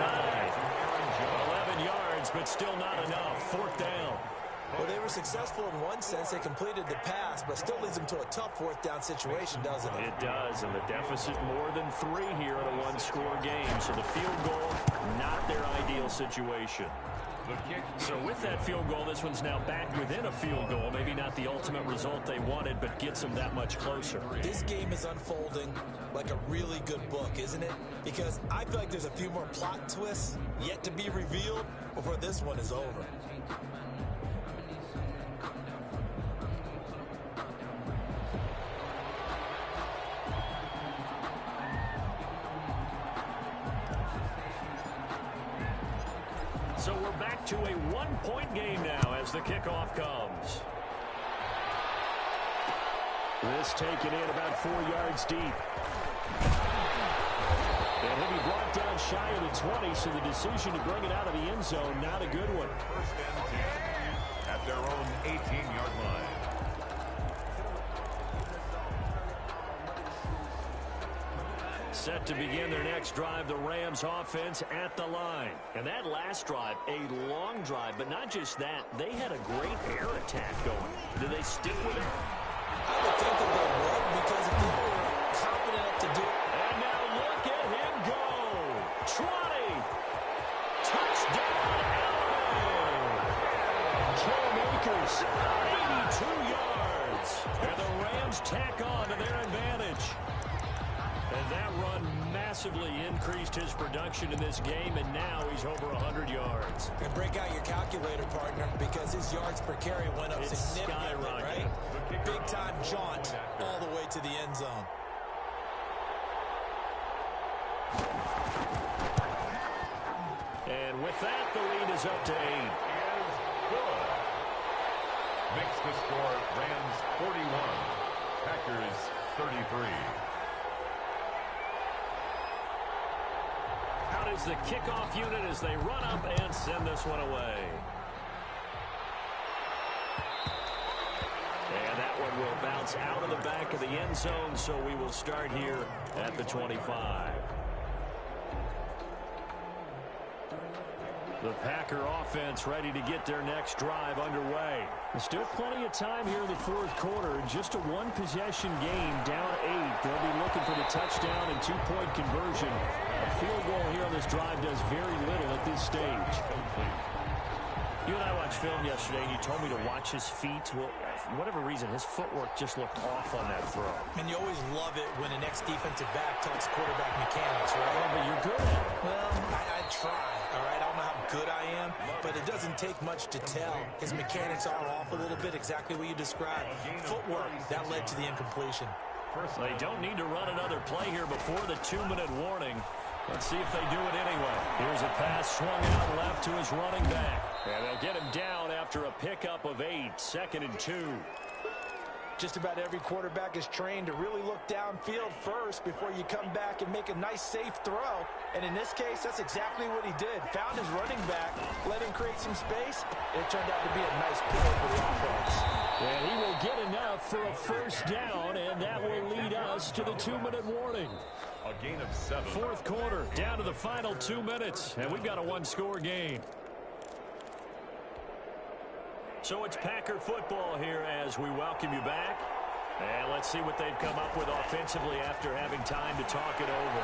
11 yards, but still not enough. Fourth down. Well, they were successful in one sense. They completed the pass, but still leads them to a tough fourth down situation, doesn't it? It does, and the deficit more than 3 here in a one-score game. So the field goal, not their ideal situation. So with that field goal, this one's now back within a field goal. Maybe not the ultimate result they wanted, but gets them that much closer. This game is unfolding like a really good book, isn't it? Because I feel like there's a few more plot twists yet to be revealed before this one is over. So we're back to a one-point game now as the kickoff comes. This taken in about 4 yards deep. And he'll be brought down shy of the 20, so the decision to bring it out of the end zone, not a good one. First and 10 at their own 18-yard line. Set to begin their next drive, the Rams offense at the line. And that last drive, a long drive, but not just that. They had a great air attack going. Do they stick with it? I would think that they would, because if they were confident enough to do it. And now look at him go. 20. Touchdown, Allen. Joe Makers, 82 yards. And the Rams tack on to their advantage. And that run massively increased his production in this game, and now he's over 100 yards. And break out your calculator, partner, because his yards per carry went up significantly, right? Big-time jaunt all the way to the end zone. And with that, the lead is up to 8. Good. Makes the score Rams 41, Packers 33. Out is the kickoff unit as they run up and send this one away. And that one will bounce out of the back of the end zone, so we will start here at the 25. The Packer offense ready to get their next drive underway. There's still plenty of time here in the fourth quarter. Just a one-possession game, down 8. They'll be looking for the touchdown and two-point conversion. A field goal here on this drive does very little at this stage. You and I watched film yesterday, and you told me to watch his feet. Well, for whatever reason, his footwork just looked off on that throw. And you always love it when an ex-defensive back talks quarterback mechanics, right? Well, but you're good at it. Well, I try, all right? I don't know how good I am, but it doesn't take much to tell. His mechanics are off a little bit, exactly what you described. Footwork, that led to the incompletion. They don't need to run another play here before the 2-minute warning. Let's see if they do it anyway. Here's a pass swung out left to his running back. And they'll get him down after a pickup of 8. 2nd and 2. Just about every quarterback is trained to really look downfield first before you come back and make a nice, safe throw. And in this case, that's exactly what he did. Found his running back, let him create some space, and it turned out to be a nice play for the offense. And he will get enough for a first down, and that will lead us to the 2-minute warning. A gain of 7. Fourth quarter, down to the final 2 minutes, and we've got a one-score game. So it's Packer football here as we welcome you back. And let's see what they've come up with offensively after having time to talk it over.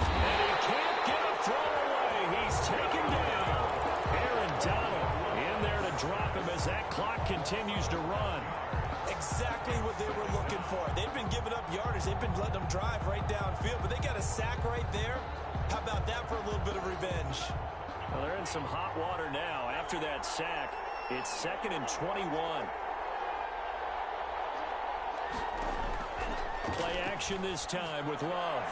And he can't get a throw away. He's taken down. Aaron Donald in there to drop him as that clock continues to run. Exactly what they were looking for. They've been giving up yardage. They've been letting them drive right downfield, but they got a sack right there. How about that for a little bit of revenge? Well, they're in some hot water now. After that sack, it's 2nd and 21. Play action this time with Love.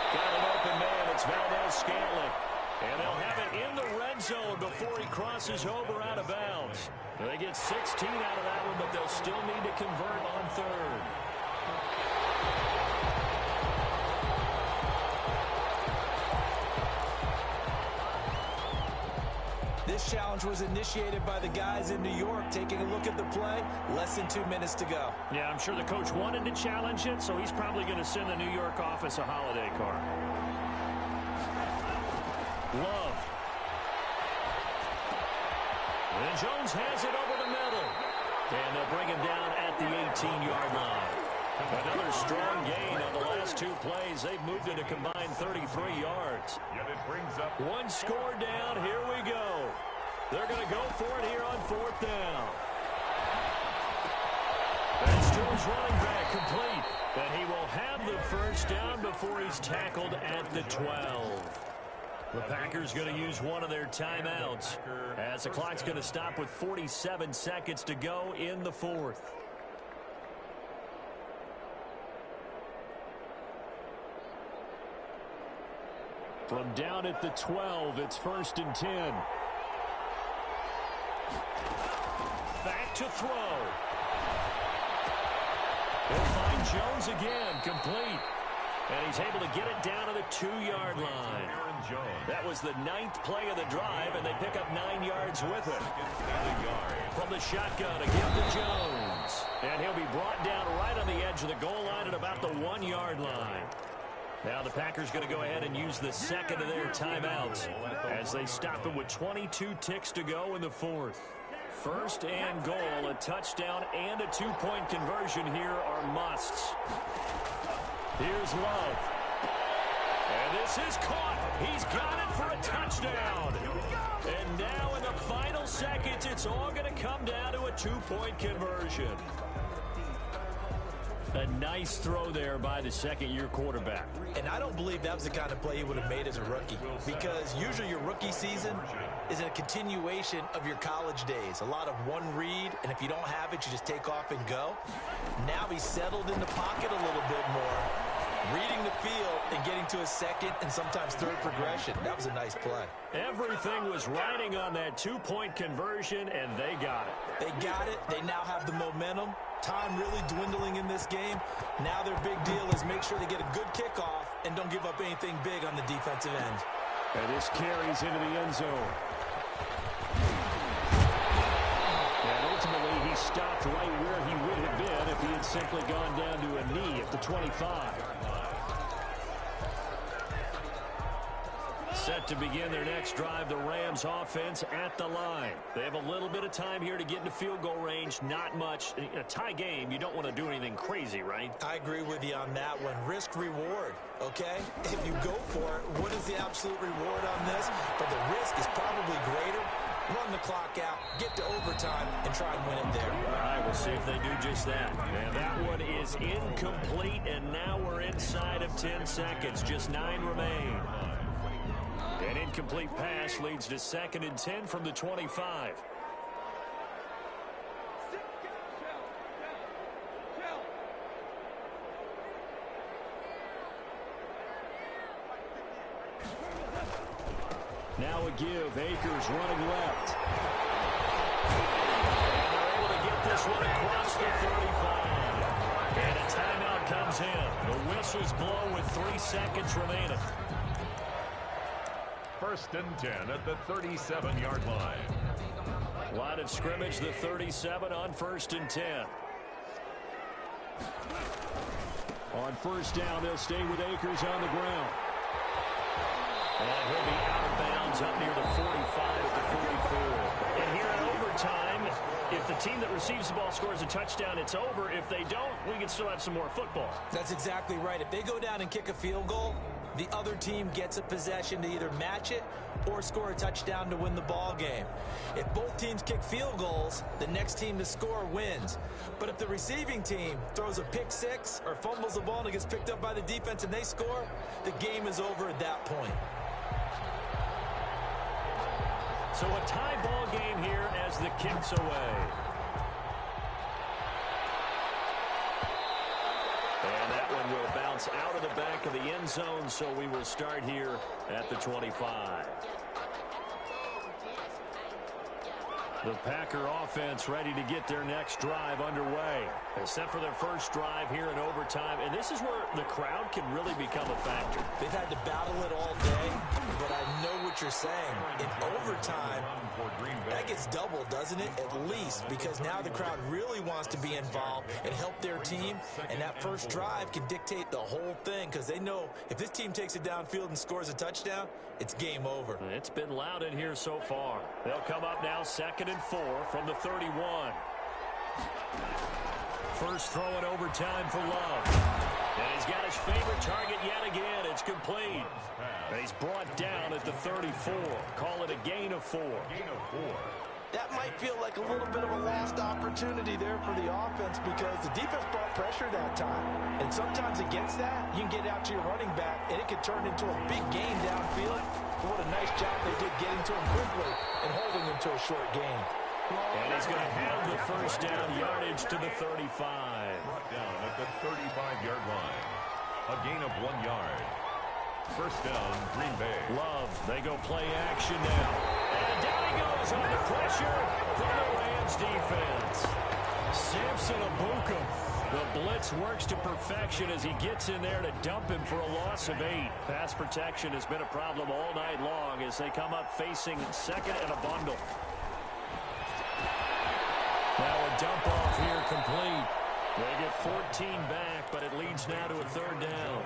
Got an open man. It's Valdez-Scantling. And they'll have it in the red zone before he crosses over out of bounds. They get 16 out of that one, but they'll still need to convert on 3rd. This challenge was initiated by the guys in New York. Taking a look at the play, less than 2 minutes to go. Yeah, I'm sure the coach wanted to challenge it, so he's probably going to send the New York office a holiday card. Love. And Jones has it over the middle. And they'll bring him down at the 18-yard line. Another strong gain on the last 2 plays. They've moved it a combined 33 yards. Yet it brings up one score down. Here we go. They're going to go for it here on 4th down. That's to his running back, complete. But he will have the first down before he's tackled at the 12. The Packers going to use one of their timeouts as the clock's going to stop with 47 seconds to go in the 4th. From down at the 12, it's 1st and 10. Back to throw. They'll find Jones again, complete. And he's able to get it down to the 2-yard line. That was the 9th play of the drive, and they pick up 9 yards with it. From the shotgun again to Jones. And he'll be brought down right on the edge of the goal line at about the 1-yard line. Now the Packers going to go ahead and use the second of their timeouts as they stop him with 22 ticks to go in the 4th. 1st and goal, a touchdown and a 2-point conversion here are musts. Here's Love. And this is caught. He's got it for a touchdown. And now in the final seconds, it's all going to come down to a 2-point conversion. A nice throw there by the second-year quarterback. And I don't believe that was the kind of play he would have made as a rookie, because usually your rookie season is a continuation of your college days. A lot of one read, and if you don't have it, you just take off and go. Now he's settled in the pocket a little bit more, reading the field and getting to a second and sometimes third progression. That was a nice play. Everything was riding on that 2-point conversion, and they got it. They got it. They now have the momentum. Time really dwindling in this game. Now their big deal is make sure they get a good kickoff and don't give up anything big on the defensive end. And this carries into the end zone. And ultimately, he stopped right where he would have been if he had simply gone down to a knee at the 25. Set to begin their next drive, the Rams offense at the line. They have a little bit of time here to get into field goal range. Not much. In a tie game, you don't want to do anything crazy, right? I agree with you on that one. Risk reward, okay? If you go for it, what is the absolute reward on this? But the risk is probably greater. Run the clock out, get to overtime, and try and win it there. All right, we'll see if they do just that. And that one is incomplete, and now we're inside of 10 seconds. Just 9 remain. An incomplete pass leads to 2nd and 10 from the 25. Now a give. Akers running left. And they're able to get this one across whistles blow with 3 seconds remaining. 1st and 10 at the 37-yard line. Line of scrimmage, the 37 on 1st and 10. On 1st down, they'll stay with Akers on the ground. And he'll be out of bounds up near the 45 at the 44. And here in overtime, if the team that receives the ball scores a touchdown, it's over. If they don't, we can still have some more football. That's exactly right. If they go down and kick a field goal, the other team gets a possession to either match it or score a touchdown to win the ball game. If both teams kick field goals, the next team to score wins. But if the receiving team throws a pick six or fumbles the ball and it gets picked up by the defense and they score, the game is over at that point. So a tie ball game here as the kick's away. And that one will bounce out of the back of the end zone, so we will start here at the 25. The Packer offense ready to get their next drive underway. They set for their first drive here in overtime, and this is where the crowd can really become a factor. They've had to battle it all day, but I know what you're saying. In overtime, that gets doubled, doesn't it? At least, because now the crowd really wants to be involved and help their team, and that first drive can dictate the whole thing, because they know if this team takes it downfield and scores a touchdown, it's game over. It's been loud in here so far. They'll come up now 2nd and 4 from the 31. First throw in overtime for Love. And he's got his favorite target yet again. It's complete. And he's brought down at the 34. Call it a gain of 4. That might feel like a little bit of a lost opportunity there for the offense because the defense brought pressure that time. And sometimes against that, you can get out to your running back, and it could turn into a big gain downfield. But what a nice job they did getting to him quickly and holding him to a short gain. And he's going to have the first down yardage to the 35. Brought down at the 35-yard line. A gain of 1 yard. First down, Green Bay. Love, they go play action now. And down he goes under pressure from the Rams defense. Samson Abuka. The blitz works to perfection as he gets in there to dump him for a loss of 8. Pass protection has been a problem all night long as they come up facing second and a bundle. Now a dump off here complete. They get 14 back, but it leads now to a 3rd down.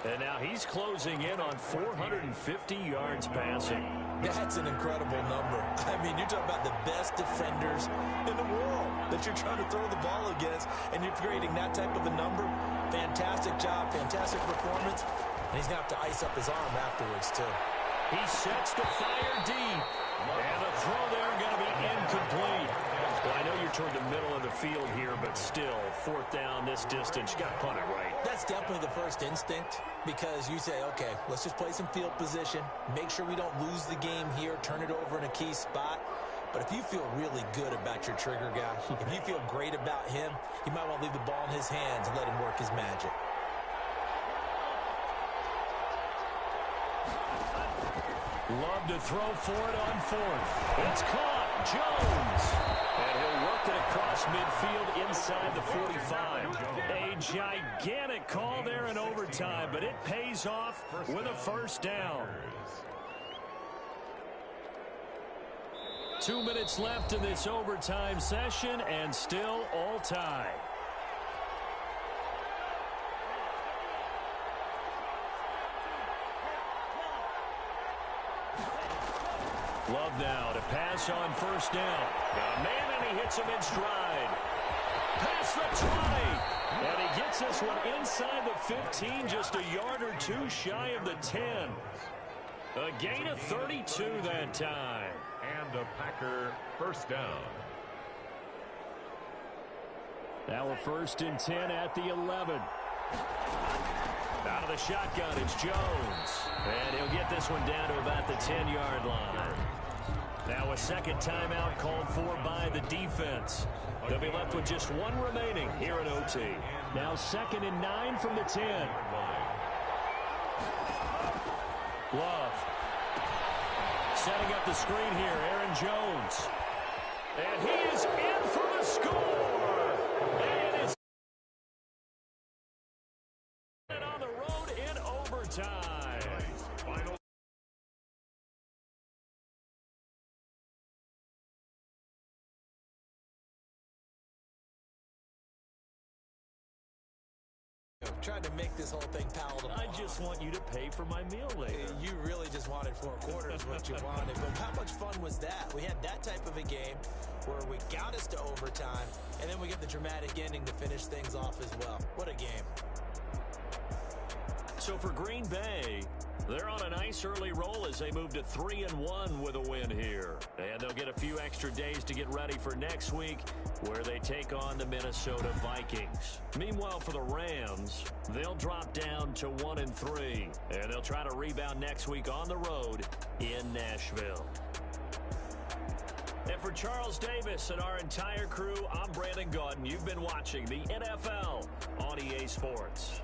And now he's closing in on 450 yards passing. That's an incredible number. I mean, you're talking about the best defenders in the world that you're trying to throw the ball against, and you're creating that type of a number. Fantastic job, fantastic performance. And he's going to have to ice up his arm afterwards, too. He sets to fire deep. And the throw there going to be incomplete. Well, I know you're toward the middle of the field here, but still, 4th down this distance. You got to punt it right. That's definitely the first instinct because you say, okay, let's just play some field position, make sure we don't lose the game here, turn it over in a key spot. But if you feel really good about your trigger guy, if you feel great about him, you might want to leave the ball in his hands and let him work his magic. Love to throw for it on 4th. It's caught. Jones. And he'll work it across midfield inside the 45. A gigantic call there in overtime, but it pays off with a first down. 2 minutes left in this overtime session, and still all tied. Love now to pass on first down. Got a man, and he hits him in stride. Past the 20. And he gets this one inside the 15, just a yard or two shy of the 10. A gain of 32 that time. And a Packer first down. Now a 1st and 10 at the 11. Out of the shotgun, it's Jones. And he'll get this one down to about the 10-yard line. Now a second timeout called for by the defense. They'll be left with just one remaining here in OT. Now 2nd and 9 from the 10. Love. Setting up the screen here, Aaron Jones. And he is in for the score. And it is on the Tried to make this whole thing palatable. I just want you to pay for my meal later. You really just wanted 4 quarters what you wanted. But how much fun was that? We had that type of a game where we got us to overtime, and then we get the dramatic ending to finish things off as well. What a game. So for Green Bay, they're on a nice early roll as they move to 3-1 with a win here. And they'll get a few extra days to get ready for next week, where they take on the Minnesota Vikings. Meanwhile, for the Rams, they'll drop down to 1-3, and they'll try to rebound next week on the road in Nashville. And for Charles Davis and our entire crew, I'm Brandon Gaudin. You've been watching the NFL on EA Sports.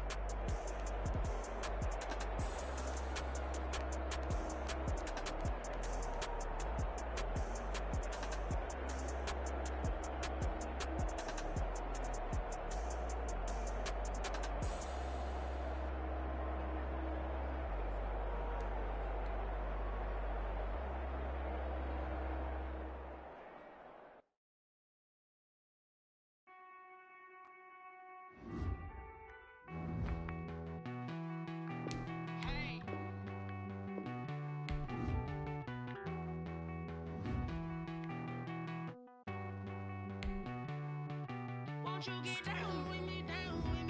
Won't you get down with me, down with me?